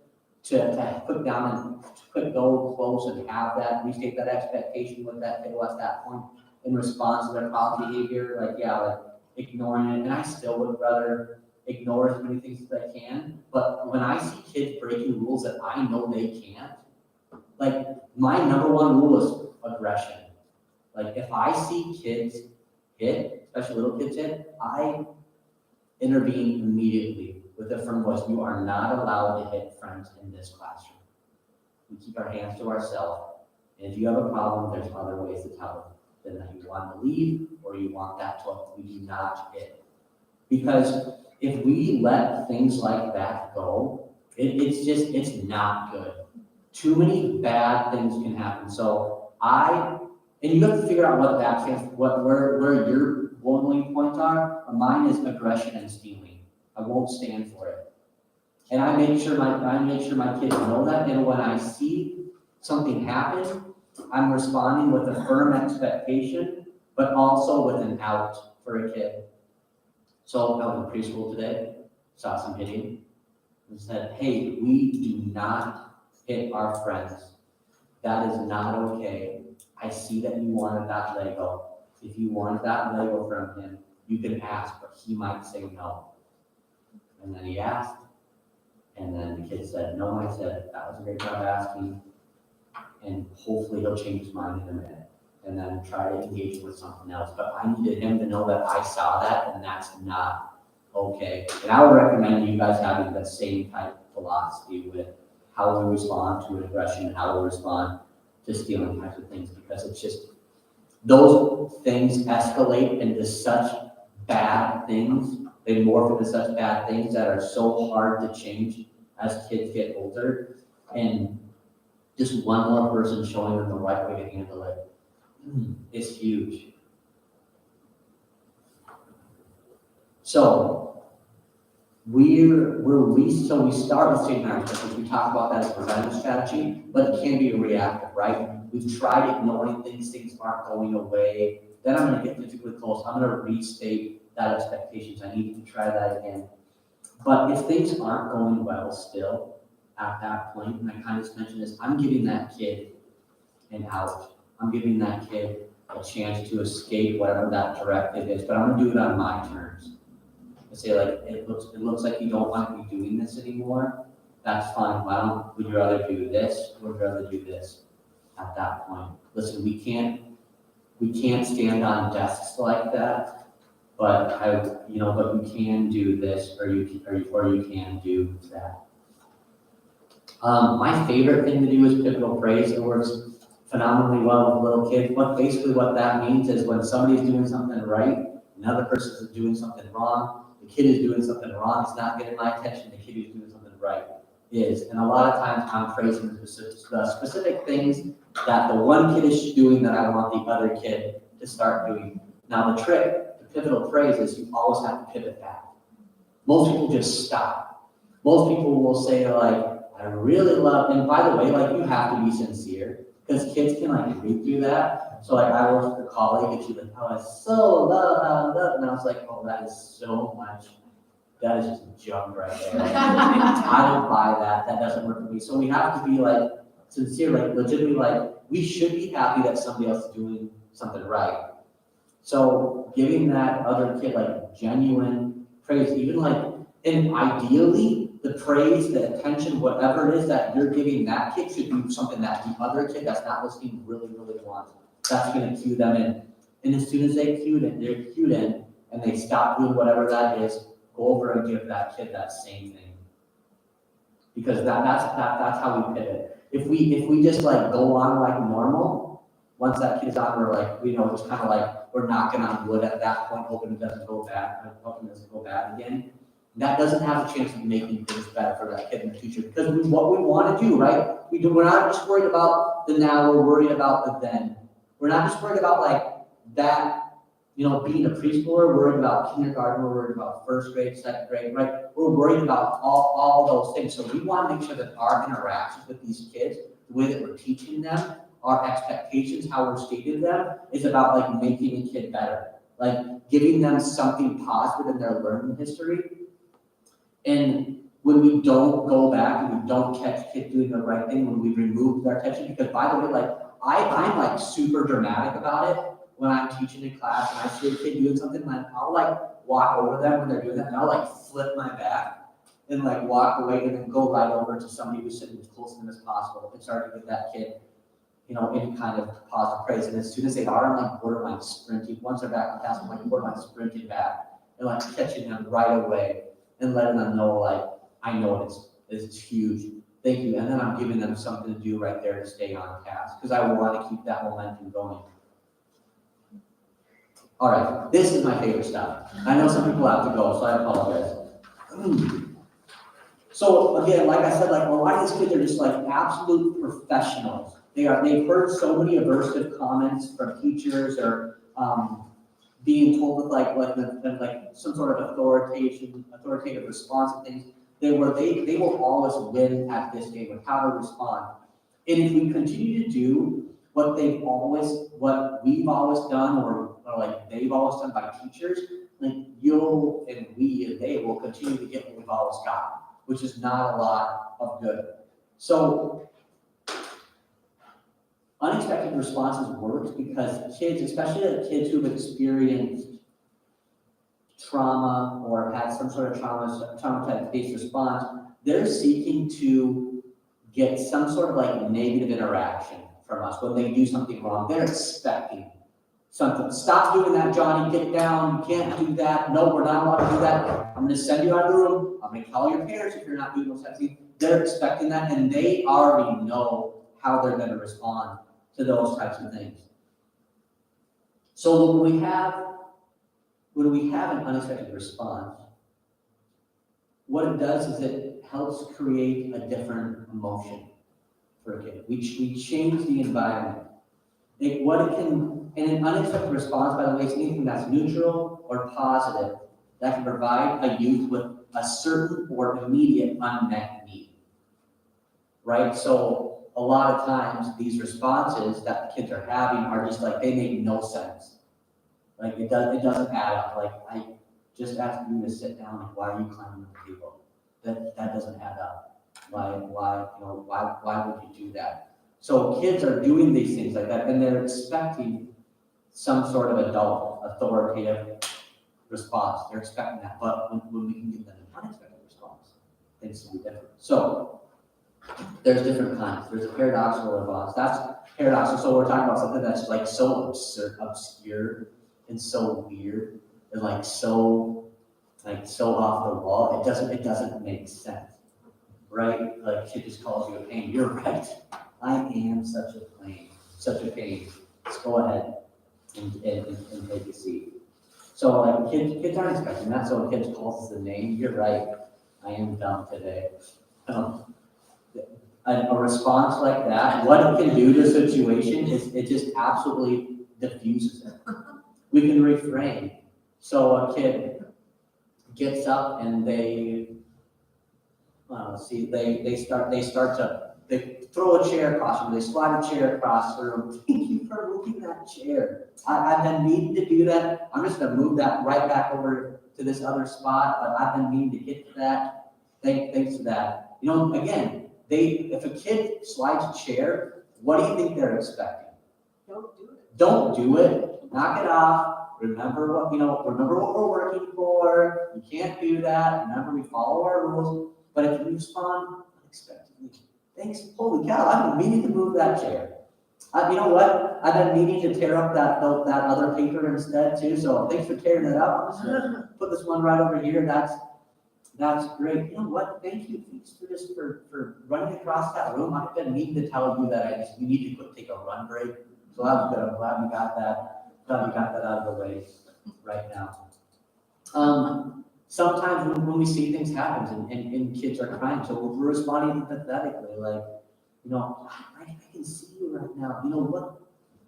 to put down and put go close and have that, restate that expectation with that kid at that point in response to their problem behavior, like ignoring it. And I still would rather ignore as many things as I can. But when I see kids breaking rules that I know they can't, like my number one rule is aggression. Like if I see kids hit, especially little kids hit, I intervene immediately with a firm voice. You are not allowed to hit friends in this classroom. We keep our hands to ourselves. And if you have a problem, there's other ways to tell them that you want to leave or you want that to, we do not hit. Because if we let things like that go, it's not good. Too many bad things can happen. So and you have to figure out what that stands, where your bullying points are. Mine is aggression and stealing. I won't stand for it. And I make sure my kids know that. And when I see something happen, I'm responding with a firm expectation, but also with an out for a kid. So I was in preschool today, saw some hitting, and said, hey, we do not hit our friends. That is not okay. I see that you wanted that Lego. If you wanted that Lego from him, you can ask, but he might say no. And then he asked, and then the kid said no. I said, that was a great job asking, and hopefully he'll change his mind in a minute. And then try to engage him with something else. But I needed him to know that I saw that, and that's not okay. And I would recommend you guys having that same type of philosophy with how we respond to aggression and how we respond to stealing types of things, because it's just, those things escalate into such bad things. They morph into such bad things that are so hard to change as kids get older. And just one more person showing them the right way to handle it is huge. So we start with state management. We talk about that as a preventive strategy, but it can be reactive, right? We've tried ignoring things aren't going away. Then I'm going to get physically close. I'm going to restate that expectations. I need to try that again. But if things aren't going well still at that point, and I kind of mentioned this, I'm giving that kid an out. I'm giving that kid a chance to escape whatever that directive is, but I'm going to do it on my terms. I say, like, it looks like you don't want to be doing this anymore. That's fine. Would you rather do this or would you rather do this at that point? Listen, we can't stand on desks like that, but but you can do this or you can do that. My favorite thing to do is pivotal praise. It works phenomenally well with little kids. But basically what that means is when somebody's doing something right, another person is doing something wrong, the kid is doing something wrong, it's not getting my attention, the kid who's doing something right is. And a lot of times I'm praising the specific things that the one kid is doing that I want the other kid to start doing. Now the trick, the pivotal praise is you always have to pivot back. Most people just stop. Most people will say like, I really love, and by the way, like you have to be sincere because kids can like read through that. So like I worked with a colleague and she's like, oh, I so love, and I was like, oh, that is so much, that is just junk right there. I don't buy that, that doesn't work for me. So we have to be like sincere, like legitimately like, we should be happy that somebody else is doing something right. So giving that other kid like genuine praise, even like, and ideally, the praise, the attention, whatever it is that you're giving that kid should be something that the other kid that's not listening really, really wants. That's going to cue them in. And as soon as they're cued in, and they stop doing whatever that is, go over and give that kid that same thing. Because that's how we pivot. If we just like go on like normal, once that kid is on, we're like, it's kind of like we're knocking on wood at that point, hoping it doesn't go bad again. That doesn't have a chance of making things better for that kid in the future. Because what we want to do, right? We're not just worried about the now, we're worried about the then. We're not just worried about like that, being a preschooler, we're worried about kindergarten, we're worried about first grade, second grade, right? We're worried about all those things. So we want to make sure that our interactions with these kids, the way that we're teaching them, our expectations, how we're stating them, is about like making a kid better. Like giving them something positive in their learning history. And when we don't go back and we don't catch kids doing the right thing, when we remove their attention, because by the way, like, I'm like super dramatic about it when I'm teaching in class and I see a kid doing something, like, I'll like walk over them when they're doing that, and I'll like flip my back and like walk away and then go right over to somebody who's sitting as close to them as possible and start to give that kid, you know, any kind of positive praise. And as soon as they are, I'm like borderline sprinting. Once they're back on task, I'm like borderline sprinting back and like catching them right away and letting them know, like, I know it's huge. Thank you. And then I'm giving them something to do right there to stay on task because I want to keep that momentum going. All right, this is my favorite stuff. I know some people have to go, so I apologize. So again, like I said, like, a lot of these kids are just like absolute professionals. They've heard so many aversive comments from teachers or being told with like some sort of authoritative response and things. They will always win at this game of how to respond. And if we continue to do what we've always done, or like they've always done by teachers, like you'll and we and they will continue to get what we've always got, which is not a lot of good. So unexpected responses works because kids, especially the kids who've experienced trauma or had some sort of traumatized response, they're seeking to get some sort of like negative interaction from us when they do something wrong. They're expecting something. Stop doing that, Johnny. Get down. You can't do that. No, we're not allowed to do that. I'm going to send you out of the room. I'm going to call your parents if you're not doing those types of things. They're expecting that, and they already know how they're going to respond to those types of things. So when we have an unexpected response, what it does is it helps create a different emotion for a kid. We change the environment. And an unexpected response, by the way, is anything that's neutral or positive that can provide a youth with a certain or immediate unmet need, right? So a lot of times these responses that the kids are having are just like, they make no sense. Like it doesn't add up. Like, I just asked you to sit down. Like, why are you climbing the table? That doesn't add up. Why would you do that? So kids are doing these things like that, and they're expecting some sort of adult authoritative response. They're expecting that, but when we can give them an unexpected response, things will be different. So there's different kinds. There's a paradoxical response. That's paradoxical. So we're talking about something that's like so obscure and so weird and like so off the wall. It doesn't make sense, right? Like kid just calls you a pain. You're right. I am such a pain. Just go ahead and take a seat. So like kids aren't expecting that. So when kids calls us a name, you're right. I am dumb today. A response like that, what it can do to a situation is it just absolutely diffuses it. We can reframe. So a kid gets up and they throw a chair across them, they slide a chair across the room. Thank you for moving that chair. I've been needing to do that. I'm just gonna move that right back over to this other spot, but I've been meaning to get to that. Thanks to that. You know, again, if a kid slides a chair, what do you think they're expecting? Don't do it. Don't do it. Knock it off. Remember what we're working for. You can't do that. Remember, we follow our rules. But if you respond unexpectedly, thanks, holy cow, I've been meaning to move that chair. You know what? I've been meaning to tear up that other paper instead too. So thanks for tearing it up. I'm just gonna put this one right over here. That's great. You know what? Thank you for running across that room. I've been meaning to tell you that you need to take a run break. So that's good. I'm glad we got that. Glad we got that out of the way right now. Sometimes when we see things happen and kids are crying, so we're responding empathetically, like, you know, I can see you right now. You know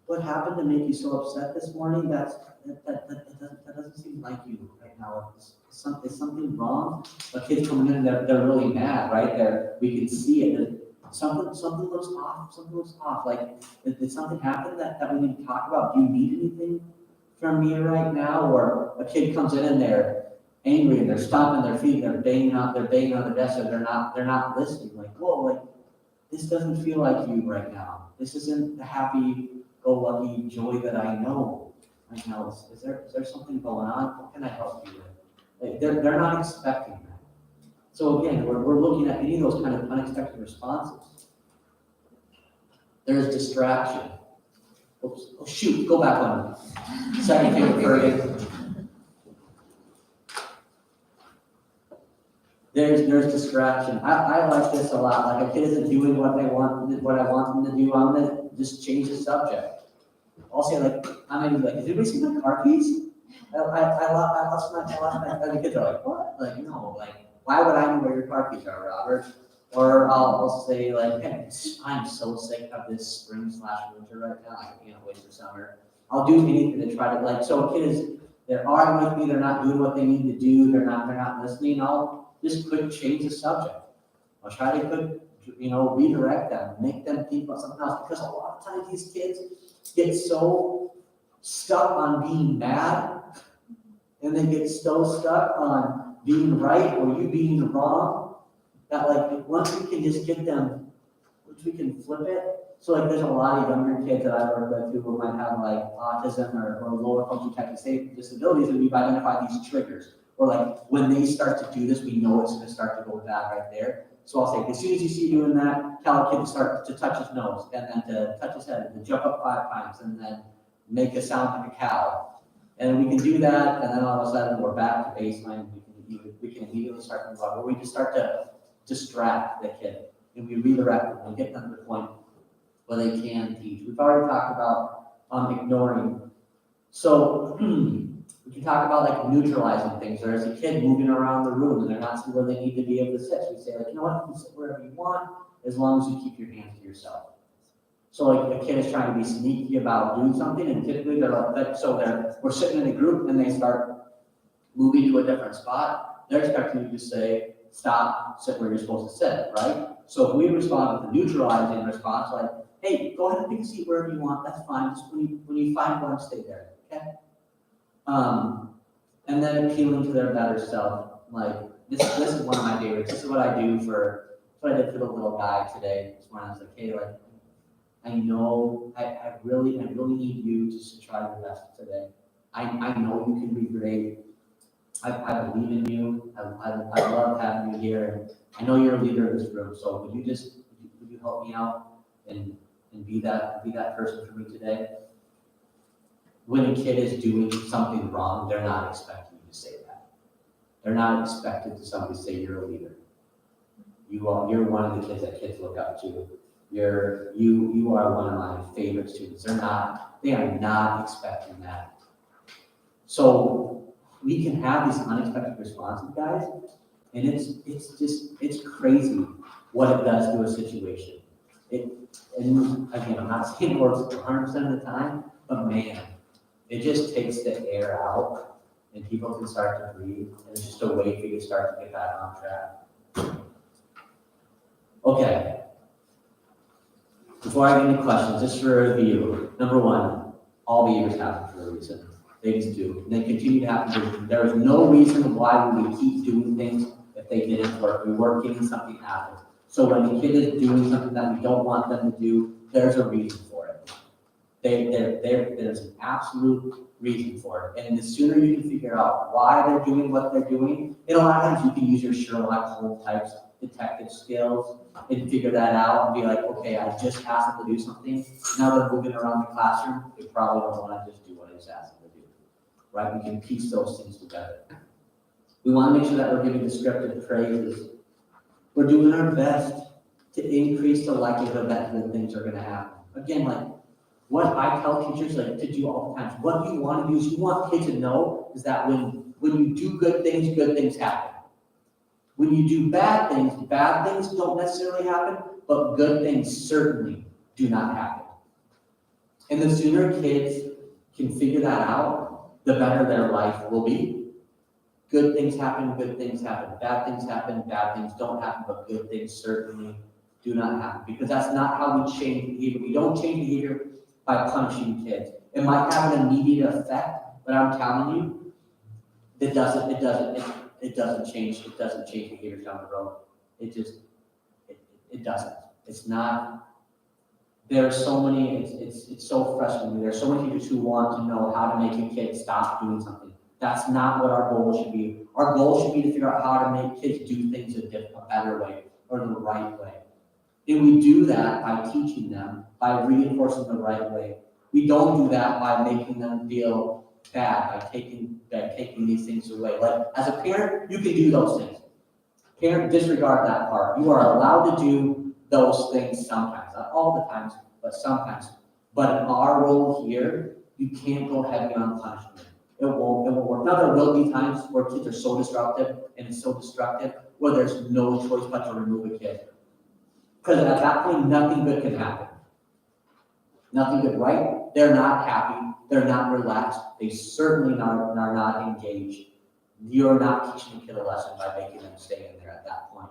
what happened to make you so upset this morning? That doesn't seem like you right now. Is something wrong? A kid's coming in, they're really mad, right? We can see it. Something looks off. Something looks off. Like, did something happen that we need to talk about? Do you need anything from me right now? Or a kid comes in and angry and they're stomping their feet, they're banging on the desk, and they're not listening. Like, whoa, like, this doesn't feel like you right now. This isn't the happy-go-lucky joy that I know right now. Is there something going on? What can I help you with? Like, they're not expecting that. So again, we're looking at any of those kind of unexpected responses. There's distraction. Oops. Oh shoot, go back one. Second favorite period. There's distraction. I like this a lot. Like a kid isn't doing what I want them to do, I'm gonna just change the subject. I'll say like, I'm gonna be like, did anybody see my car keys? I lost my, and the kids are like, what? Like, no, like, why would I know where your car keys are, Robert? Or I'll say like, hey, I'm so sick of this spring/winter right now. I can't wait for summer. I'll do anything to try to like, so a kid is, they're arguing with me, they're not doing what they need to do, they're not listening. I'll just quick change the subject. I'll try to quick, redirect them, make them think about something else, because a lot of times these kids get so stuck on being mad, and they get so stuck on being right or you being wrong, that like once we can just get them, once we can flip it. So like there's a lot of younger kids that I work with who might have like autism or lower functioning type of disabilities, and we've identified these triggers. Or like when they start to do this, we know it's going to start to go bad right there. So I'll say, as soon as you see doing that, tell a kid to start to touch his nose, and then to touch his head, and to jump up 5 times, and then make a sound like a cow. And we can do that, and then all of a sudden we're back to baseline. We can immediately start to move on, where we just start to distract the kid, and we redirect them and get them to the point where they can teach. We've already talked about ignoring. So we can talk about like neutralizing things. There's a kid moving around the room and they're not sitting where they need to be able to sit. So we say like, you know what, you can sit wherever you want as long as you keep your hands to yourself. So like a kid is trying to be sneaky about doing something, and typically we're sitting in a group and they start moving to a different spot. They're expecting you to say, stop, sit where you're supposed to sit, right? So if we respond with a neutralizing response, like, hey, go ahead and pick a seat wherever you want, that's fine. Just when you find one, stay there, okay? And then appealing to their better self. Like, this is one of my favorites. This is what I did for the little guy today. This morning I was like, hey, like, I know, I really need you just to try your best today. I know you can be great. I believe in you. I love having you here. And I know you're a leader of this room, so would you help me out and be that person for me today? When a kid is doing something wrong, they're not expecting you to say that. They're not expected to somebody say you're a leader. You're one of the kids that kids look up to. You are one of my favorite students. They are not expecting that. So we can have these unexpected responses, guys, and it's crazy what it does to a situation. And again, I'm not saying it works 100% of the time, but man, it just takes the air out and people can start to breathe, and it's just a way for you to start to get back on track. Okay. Before I get any questions, just for a review. Number one, all behaviors happen for a reason. They just do. And they continue to happen. There is no reason why we would keep doing things if they didn't work. We weren't getting something out of it. So when the kid is doing something that we don't want them to do, there's a reason for it. There's an absolute reason for it. And the sooner you can figure out why they're doing what they're doing, and a lot of times you can use your Sherlock Holmes types detective skills and figure that out and be like, okay, I just asked them to do something. Now they're moving around the classroom, they probably don't want to just do what I just asked them to do. Right? We can piece those things together. We want to make sure that we're giving descriptive praises. We're doing our best to increase the likelihood that good things are going to happen. Again, like what I tell teachers like to do all the time, what you want to do is you want kids to know is that when you do good things happen. When you do bad things don't necessarily happen, but good things certainly do not happen. And the sooner kids can figure that out, the better their life will be. Good things happen, bad things don't happen, but good things certainly do not happen. Because that's not how we change behavior. We don't change behavior by punishing kids. It might have an immediate effect, but I'm telling you, it doesn't change behaviors down the road. It doesn't. It's not, there are so many, it's so frustrating. There are so many teachers who want to know how to make a kid stop doing something. That's not what our goal should be. Our goal should be to figure out how to make kids do things a better way or the right way. And we do that by teaching them, by reinforcing the right way. We don't do that by making them feel bad, by taking these things away. Like, as a parent, you can do those things. Parent, disregard that part. You are allowed to do those things sometimes, not all the times, but sometimes. But in our role here, you can't go heavy on punishment. It won't work. Now, there will be times where kids are so disruptive and it's so destructive where there's no choice but to remove a kid. Because at that point, nothing good can happen. Nothing good, right? They're not happy. They're not relaxed. They certainly are not engaged. You're not teaching a kid a lesson by making them stay in there at that point.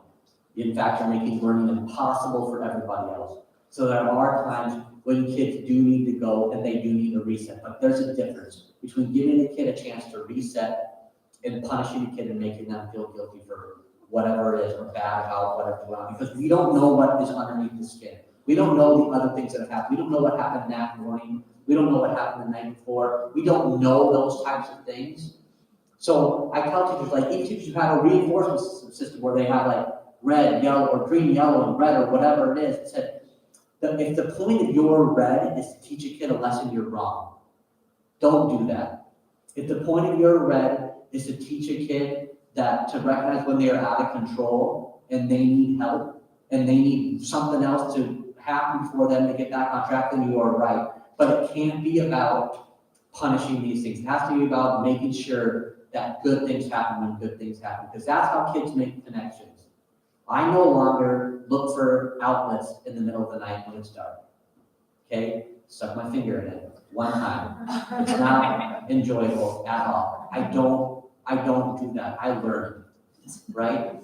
In fact, you're making learning impossible for everybody else. So there are times when kids do need to go and they do need a reset. But there's a difference between giving a kid a chance to reset and punishing a kid and making them feel guilty for whatever it is or bad about whatever they want. Because we don't know what is underneath the skin. We don't know the other things that have happened. We don't know what happened that morning. We don't know what happened the night before. We don't know those types of things. So I tell teachers, like, if teachers have a reinforcement system where they have like red, yellow, or green, yellow, and red, or whatever it is, it said that if the point of your red is to teach a kid a lesson, you're wrong. Don't do that. If the point of your red is to teach a kid that to recognize when they are out of control and they need help and they need something else to happen for them to get back on track, then you are right. But it can't be about punishing these things. It has to be about making sure that good things happen when good things happen, because that's how kids make connections. I no longer look for outlets in the middle of the night when it's dark. Okay? Stuck my finger in it one time. It's not enjoyable at all. I don't do that. I learned, right?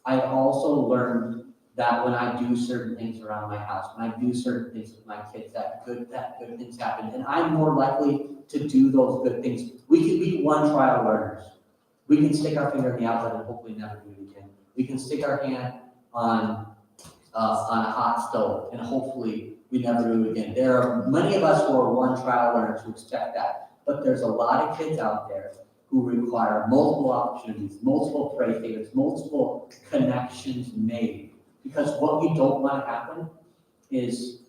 I also learned that when I do certain things around my house, when I do certain things with my kids, that good things happen. And I'm more likely to do those good things. We can be one trial learners. We can stick our finger in the outlet and hopefully never do it again. We can stick our hand on a hot stove and hopefully we never do it again. There are many of us who are one trial learners who expect that, but there's a lot of kids out there who require multiple opportunities, multiple praise statements, multiple connections made. Because what we don't want to happen is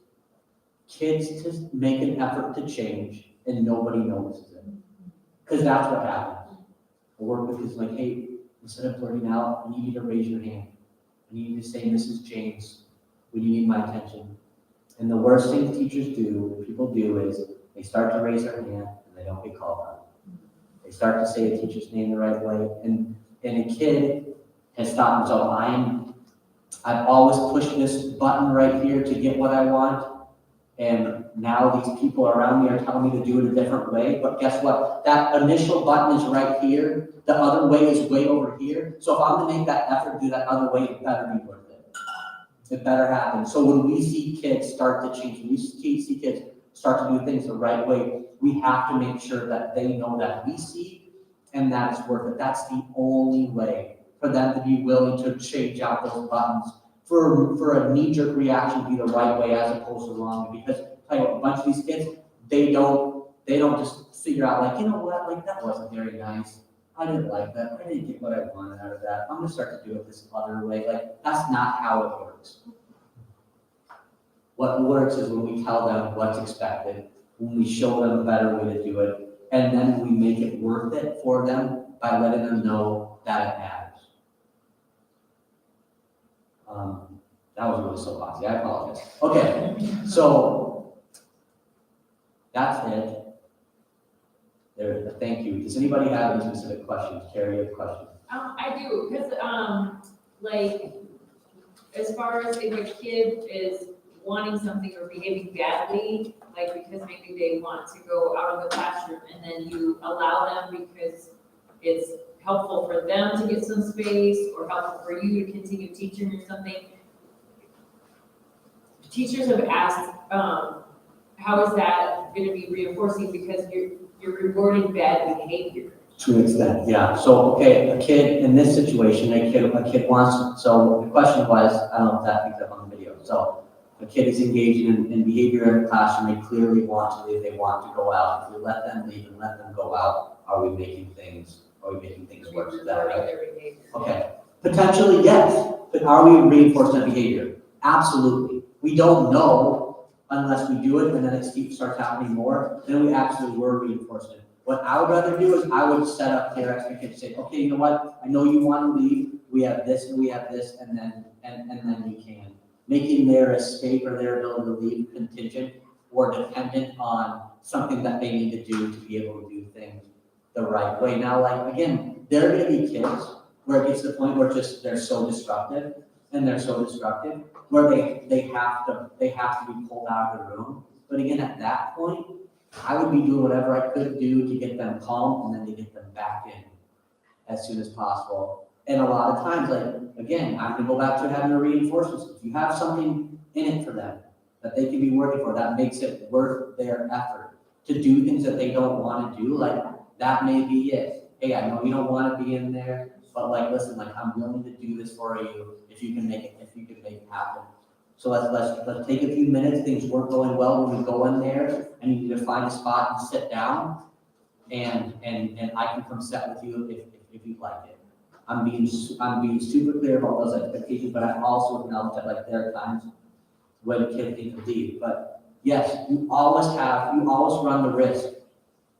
kids to make an effort to change and nobody notices it. Because that's what happens. I work with kids like, hey, instead of blurting out, I need you to raise your hand. I need you to say, Mrs. James, we need my attention. And the worst thing teachers do, people do, is they start to raise their hand and they don't get called on. They start to say the teacher's name the right way. And a kid has stopped himself. I've always pushed this button right here to get what I want. And now these people around me are telling me to do it a different way. But guess what? That initial button is right here. The other way is way over here. So if I'm gonna make that effort to do that other way, it better be worth it. It better happen. So when we see kids start to change, when we see kids start to do things the right way, we have to make sure that they know that we see and that it's worth it. That's the only way for them to be willing to change out those buttons, for a knee-jerk reaction to be the right way as opposed to wrong. Because tell you what, a bunch of these kids, they don't just figure out like, you know what, like that wasn't very nice. I didn't like that. I didn't get what I wanted out of that. I'm gonna start to do it this other way. Like, that's not how it works. What works is when we tell them what's expected, when we show them a better way to do it, and then we make it worth it for them by letting them know that it matters. That was really soapboxy. I apologize. Okay, so that's it. There. Thank you. Does anybody have any specific questions? Carrie, you have questions? I do, because, like, as far as if a kid is wanting something or behaving badly, like because maybe they want to go out of the classroom and then you allow them because it's helpful for them to get some space or helpful for you to continue teaching or something. Teachers have asked, how is that going to be reinforcing, because you're rewarding bad behavior. To an extent, yeah. So, okay, a kid in this situation, a kid wants, so the question was, I don't know if that picked up on the video. So a kid is engaged in behavior in the classroom, they clearly want to leave, they want to go out. If we let them leave and let them go out, are we making things worse? Is that right? Their behavior. Okay, potentially, yes, but are we reinforcing that behavior? Absolutely. We don't know unless we do it and then it starts happening more, then we absolutely were reinforcing it. What I would rather do is I would set up their expectations, say, okay, you know what, I know you want to leave, we have this and we have this, and then you can. Making their escape or their ability to leave contingent or dependent on something that they need to do to be able to do things the right way. Now, like, again, there are gonna be kids where it gets to the point where they're so disruptive where they have to be pulled out of the room. But again, at that point, I would be doing whatever I could do to get them calm and then to get them back in as soon as possible. And a lot of times, like, again, I'm gonna go back to having a reinforcement. If you have something in it for them that they can be working for, that makes it worth their effort to do things that they don't want to do, like, that may be it. Hey, I know you don't want to be in there, but like, listen, like, I'm willing to do this for you if you can make it happen. So let's take a few minutes. Things weren't going well when we go in there, and you need to find a spot and sit down, and I can come sit with you if you'd like it. I'm being super clear about those expectations, but I also acknowledge that, like, there are times when a kid needs to leave. But yes, you always run the risk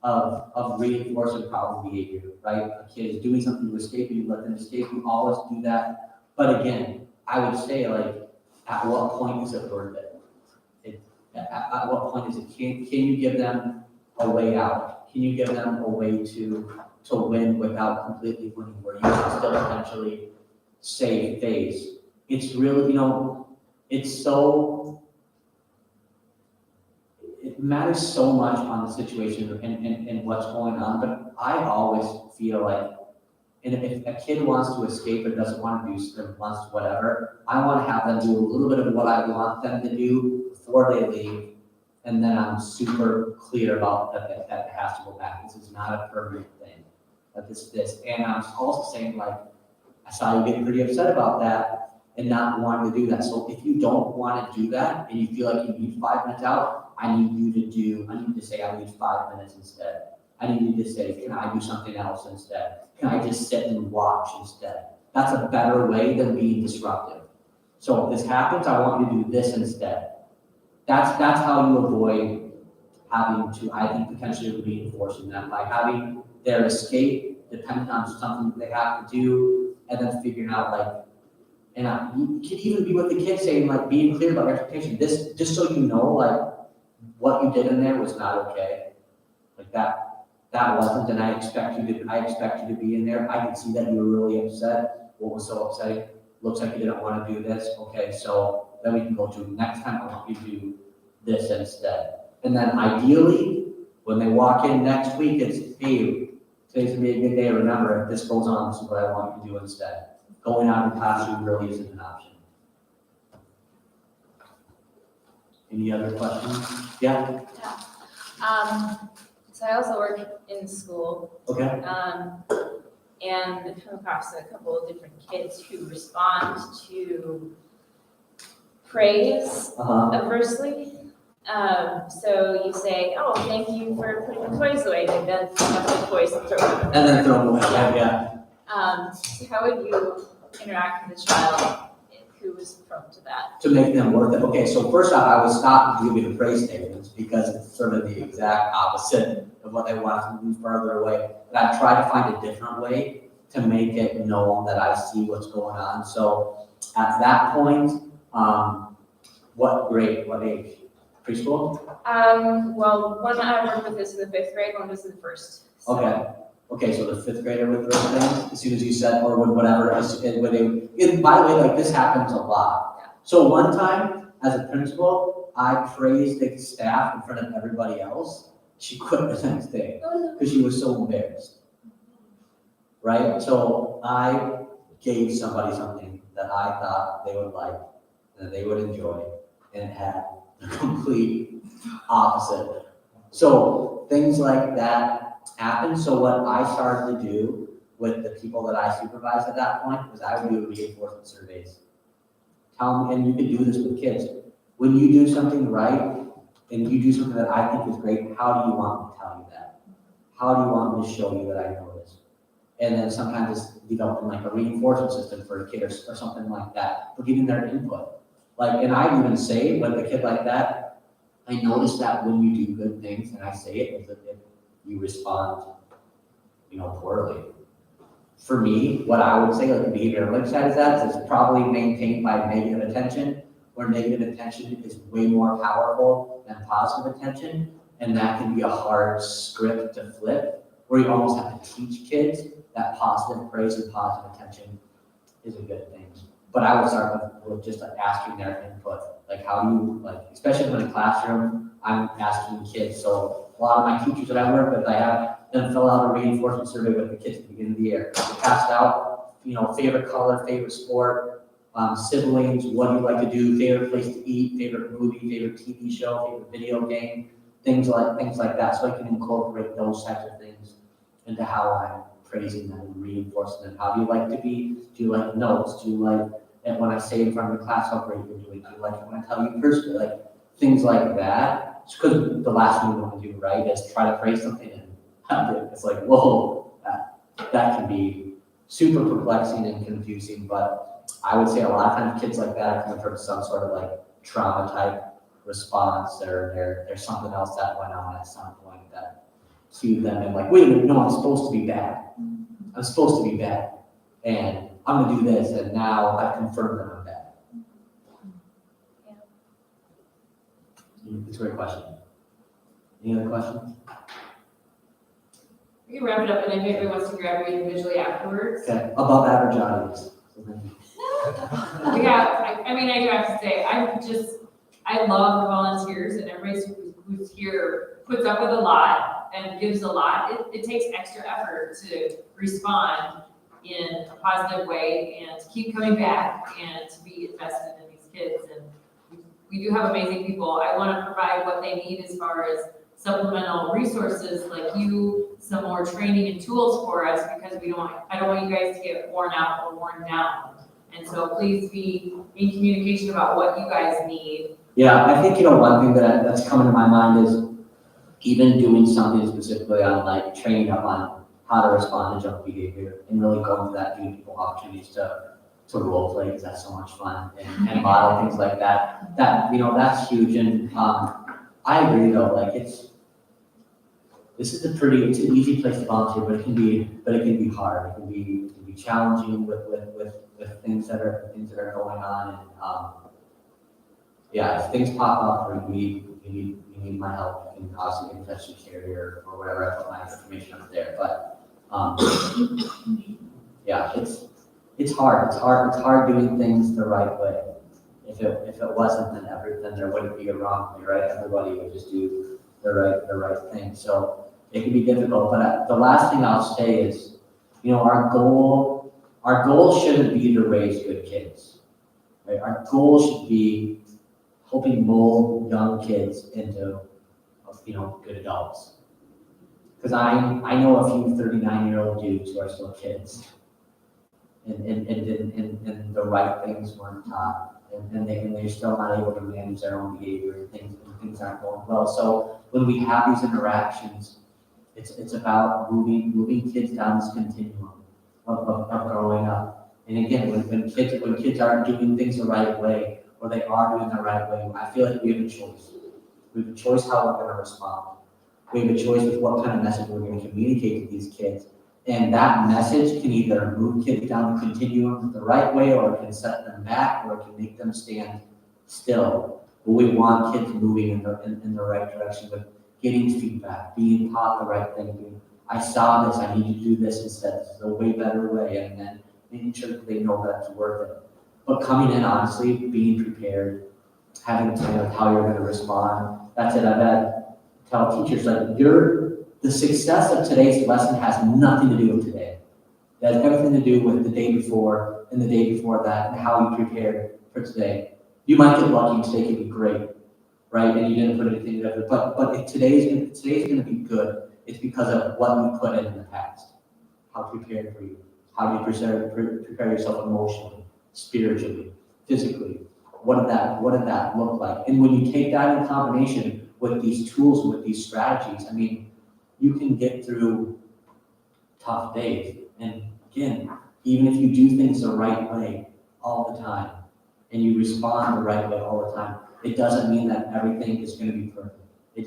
of reinforcing problem behavior, right? A kid is doing something to escape, you let them escape, you always do that. But again, I would say, like, at what point is it worth it? At what point is it, can you give them a way out? Can you give them a way to win without completely winning, where you can still potentially save face? It's really, it matters so much on the situation and what's going on, but I always feel like, and if a kid wants to escape or doesn't want to do stuff, wants to whatever, I want to have them do a little bit of what I want them to do before they leave, and then I'm super clear about that it has to go back. This is not a permanent thing. That this, and I'm also saying, like, I saw you get pretty upset about that and not wanting to do that. So if you don't want to do that and you feel like you need 5 minutes out, I need to say I need 5 minutes instead. I need you to say, can I do something else instead? Can I just sit and watch instead? That's a better way than being disruptive. So if this happens, I want you to do this instead. That's how you avoid having to, I think, potentially reinforcing them by having their escape dependent on something they have to do, and then figuring out, like, and you could even be with the kids saying, like, being clear about your expectation. This, just so you know, like, what you did in there was not okay. Like, that wasn't, and I expect you to be in there. I can see that you were really upset. What was so upsetting? Looks like you didn't want to do this. Okay, so then we can go to next time I want you to do this instead. And then ideally, when they walk in next week, it's, hey, today's gonna be a good day. Remember, if this goes on, this is what I want you to do instead. Going out of the classroom really isn't an option. Any other questions? Yeah? So I also work in school, Okay. and come across a couple of different kids who respond to praise adversely. So you say, "Oh, thank you for putting the toys away," and then pick up the toys and throw them. And then throw them away. Yeah. So how would you interact with a child who was prone to that? To make them worth it. Okay, so first off, I would stop and give you the praise statements because it's sort of the exact opposite of what they want to move further away. But I try to find a different way to make it known that I see what's going on. So at that point, what grade, what age? Preschool? Well, one I work with is in the 5th grade, one was in the 1st. So. Okay, so the 5th grader with those things, as soon as you said, or with whatever, by the way, like, this happens a lot. Yeah. So one time, as a principal, I praised the staff in front of everybody else. She quit the next day because she was so embarrassed. Right? So I gave somebody something that I thought they would like, that they would enjoy, and it had the complete opposite. So things like that, happened. So what I started to do with the people that I supervised at that point was I would do reinforcement surveys. Tell them, and you can do this with kids. When you do something right and you do something that I think is great, how do you want me to tell you that? How do you want me to show you that I know this? And then sometimes it's developing like a reinforcement system for a kid or something like that, for giving their input. Like, and I'd even say with a kid like that, I notice that when you do good things, and I say it, is that if you respond, poorly. For me, what I would say, like the behavioral side of that, is probably maintained by negative attention, where negative attention is way more powerful than positive attention, and that can be a hard script to flip, where you almost have to teach kids that positive praise and positive attention is a good thing. But I would start with just asking their input, like how do you, especially in a classroom, I'm asking kids. So a lot of my teachers that I work with, I have them fill out a reinforcement survey with the kids at the beginning of the year. They passed out, favorite color, favorite sport, siblings, what do you like to do, favorite place to eat, favorite movie, favorite TV show, favorite video game, things like that. So I can incorporate those types of things into how I'm praising them and reinforcing them. How do you like to be? Do you like notes? Do you like, and when I say in front of the class how great you're doing, do you like it when I tell you personally? Like things like that. It's because the last thing we want to do, right, is try to praise something and it's like, whoa, that can be super perplexing and confusing. But I would say a lot of times kids like that are coming from some sort of like trauma type response, or there's something else that went on at some point that cued them and like, wait a minute, no, I'm supposed to be bad. I'm supposed to be bad. And I'm gonna do this, and now I've confirmed that I'm bad. It's a great question. Any other questions? We can wrap it up, and if anybody wants to grab me individually afterwards. Okay, above average audience. I do have to say, I love the volunteers, and everybody who's here puts up with a lot and gives a lot. It takes extra effort to respond in a positive way and to keep coming back and to be invested in these kids. And we do have amazing people. I want to provide what they need as far as supplemental resources like you, some more training and tools for us, because I don't want you guys to get worn out or worn down. And so please be in communication about what you guys need. Yeah, I think, one thing that's coming to my mind is even doing something specifically on like training up on how to respond to junk behavior and really going to that, giving people opportunities to role play, because that's so much fun, and model things like that. That's huge. And I agree though, like it's an easy place to volunteer, but it can be hard. It can be challenging with things that are going on. And if things pop up or you need my help, you can obviously get in touch with Carrie or whatever. I put my information up there. But it's hard. It's hard doing things the right way. If it wasn't, then there wouldn't be a wrong way, right? Everybody would just do the right thing. So it can be difficult. But the last thing I'll say is, our goal shouldn't be to raise good kids, right? Our goal should be helping mold young kids into, good adults. Because I know a few 39-year-old dudes who are still kids, and the right things weren't taught. And they're still not able to manage their own behavior, and things aren't going well. So when we have these interactions, it's about moving kids down this continuum of growing up. And again, when kids aren't doing things the right way, or they are doing the right way, I feel like we have a choice. We have a choice how we're going to respond. We have a choice with what kind of message we're going to communicate to these kids. And that message can either move kids down the continuum the right way, or it can set them back, or it can make them stand still. But we want kids moving in the right direction, with getting feedback, being taught the right thing. I saw this, I need to do this instead. This is a way better way, and then making sure that they know that's worth it. But coming in honestly, being prepared, having a plan of how you're going to respond. That's it. I've had tell teachers like the success of today's lesson has nothing to do with today. It has everything to do with the day before and the day before that, and how you prepared for today. You might get lucky and today can be great, right? And you didn't put anything together. But if today's going to be good, It's because of what you put in the past. How prepared for you? How do you prepare yourself emotionally, spiritually, physically? What did that look like? And when you take that in combination with these tools, with these strategies, I mean, you can get through tough days. And again, even if you do things the right way all the time, and you respond the right way all the time, it doesn't mean that everything is going to be perfect. It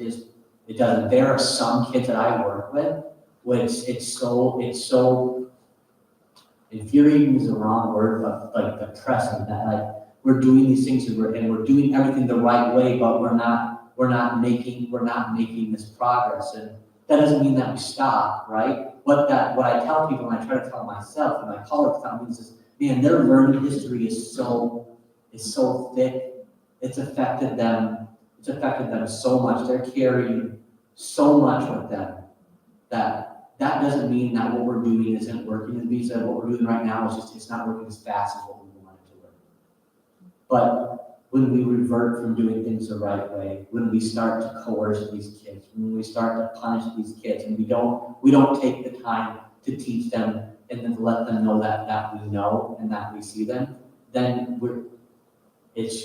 doesn't. There are some kids that I work with, which it's so infuriating is the wrong word, but like depressing that like we're doing these things and we're doing everything the right way, but we're not making this progress. And that doesn't mean that we stop, right? What I tell people, and I try to tell myself, and my colleagues tell me is, man, their learning history is so thick. It's affected them so much. They're carrying so much with them that doesn't mean that what we're doing isn't working. It means that what we're doing right now is just, it's not working as fast as what we want it to work. But when we revert from doing things the right way, when we start to coerce these kids, when we start to punish these kids, and we don't take the time to teach them and then let them know that we know and that we see them, then it's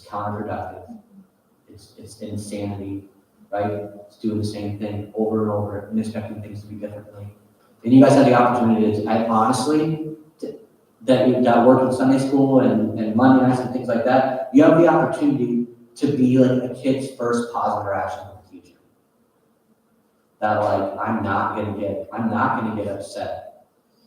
counterproductive. It's insanity, right? It's doing the same thing over and over and expecting things to be differently. And you guys had the opportunity that work in Sunday school and Monday nights and things like that. You have the opportunity to be like a kid's first positive interaction with the teacher. That like, I'm not gonna get upset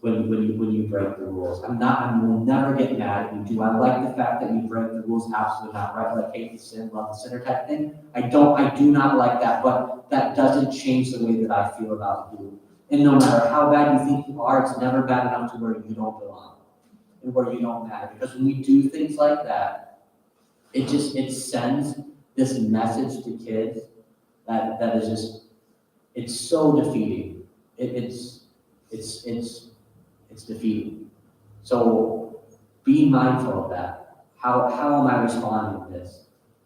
when you break the rules. I will never get mad at you. Do I like the fact that you break the rules? Absolutely not, right? Like hate the sin, love the sinner type thing. I do not like that, but that doesn't change the way that I feel about you. And no matter how bad you think you are, it's never bad enough to where you don't belong and where you don't matter. Because when we do things like that, it sends this message to kids that is just, it's so defeating. It's defeating. So be mindful of that. How am I responding to this?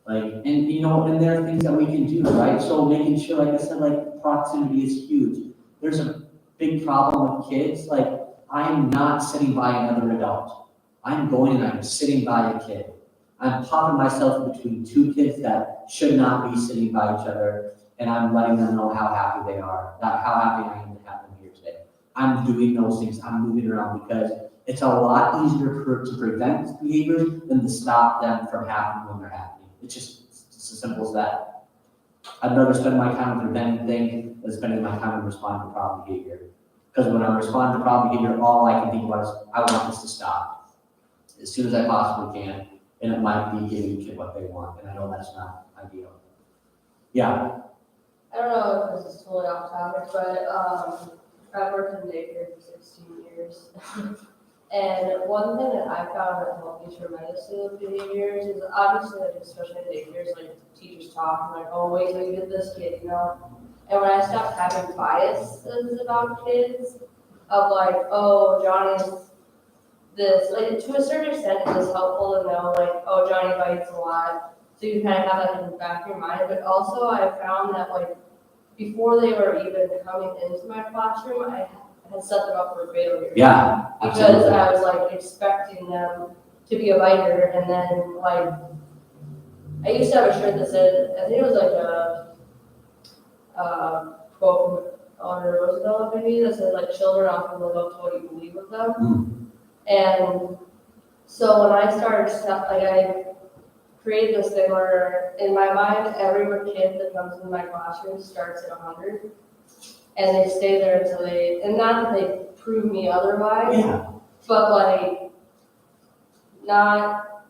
Like, and there are things that we can do, right? So making sure, like I said, like proximity is huge. There's a big problem with kids. Like, I am not sitting by another adult. I'm going and I'm sitting by a kid. I'm popping myself between two kids that should not be sitting by each other, and I'm letting them know how happy they are, how happy I am to have them here today. I'm doing those things. I'm moving around because it's a lot easier to prevent these behaviors than to stop them from happening when they're happening. It's as simple as that. I'd rather spend my time with preventing things than spending my time responding to problem behavior. Because when I'm responding to problem behavior, all I can think about is, I want this to stop as soon as I possibly can, and it might be giving kids what they want, and I know that's not ideal. Yeah. I don't know if this is totally off topic, but I've worked in daycare for 16 years. And one thing that I found that helped me tremendously with behaviors is obviously, like, especially in daycares, like teachers talk and like, oh, wait till you get this kid, you know? And when I stopped having biases about kids, of like, oh, Johnny's this, like to a certain extent it was helpful to know like, oh, Johnny bites a lot. So you kind of have that in the back of your mind. But also I found that like before they were even coming into my classroom, I had set them up for failure. Yeah, because absolutely. I was like expecting them to be a biter, and then like I used to have a shirt that said, I think it was like a quote from Eleanor Roosevelt maybe, that said like, children often live up to what you believe of them. And so when I started stuff, like I created this thing where in my mind, every kid that comes into my classroom starts at 100. And they stay there until they, and not that they prove me otherwise, Yeah. but like, not,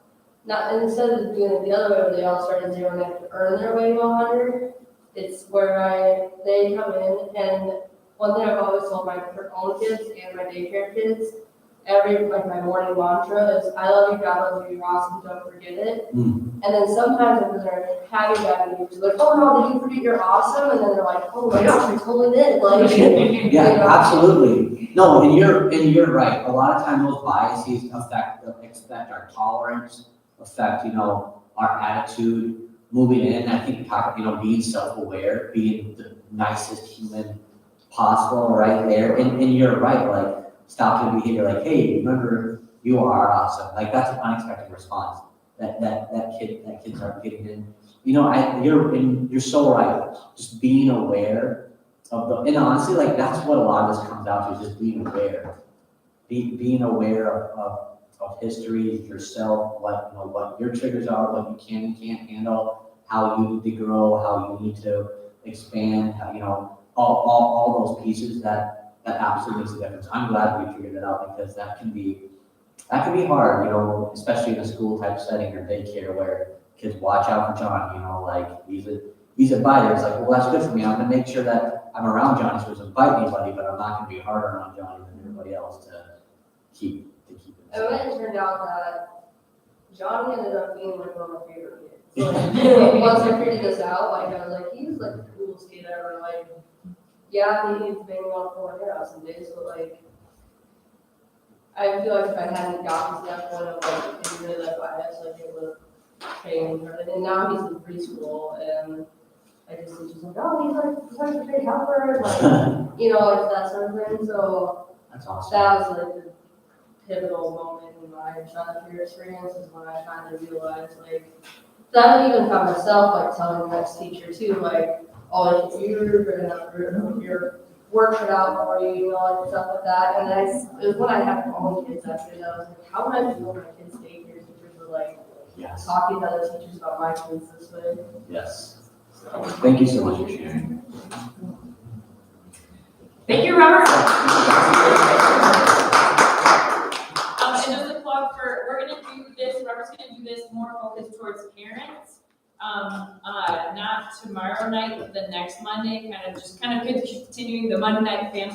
instead of doing it the other way where they all start at 0 and they have to earn their way to 100, it's where they come in, and one thing I've always told my own kids and my daycare kids, like my morning mantra is, I love you, God loves you, you're awesome, don't forget it. And then sometimes when they're having bad behaviors, they're like, oh no, did you forget you're awesome? And then they're like, oh my gosh, I totally did. Like, Yeah, you know? Absolutely. No, and you're right. A lot of times those biases affect our tolerance, affect, our attitude moving in. I think, being self-aware, being nicest human possible right there. And you're right, like, stop your behavior, like, hey, remember, you are awesome. Like, that's an unexpected response that kids are getting in. You know, you're so right. Just being aware of and honestly, like, that's what a lot of this comes down to, is just being aware. Being aware of history, yourself, what your triggers are, what you can and can't handle, how you need to grow, how you need to expand, how, all those pieces that absolutely makes a difference. I'm glad we figured it out, because that can be hard, especially in a school type setting or daycare where kids watch out for John, like he's a biter. It's like, well, that's good for me. I'm gonna make sure that I'm around Johnny so he doesn't bite anybody, but I'm not gonna be harder on Johnny than everybody else to keep it. And then it turned out that Johnny ended up being like one of my favorite kids. Like, once I figured this out, like I was like, he's like the coolest kid ever. Like, yeah, he's banging on 400 out some days, but like, I feel like if I hadn't gotten to that point of like being really like biased, like it would have changed. And now he's in preschool, and I just think he's like, oh, he's like a great helper, like like that sort of thing. So That's awesome. that was like the pivotal moment in my childcare experience, is when I finally realized, like, that I even found myself like telling the next teacher too, like, oh, like, you're good enough for your work cut out for you, like stuff like that. And it was when I had my own kids actually, that I was like, how would I feel when my kids daycare teachers were like Yes. talking to other teachers about my kids this way? Yes. Thank you so much for sharing. Thank you, Robert. And just a plug we're gonna do this, Robert's gonna do this more focused towards parents. Not tomorrow night, but the next Monday, kind of continuing the Monday night family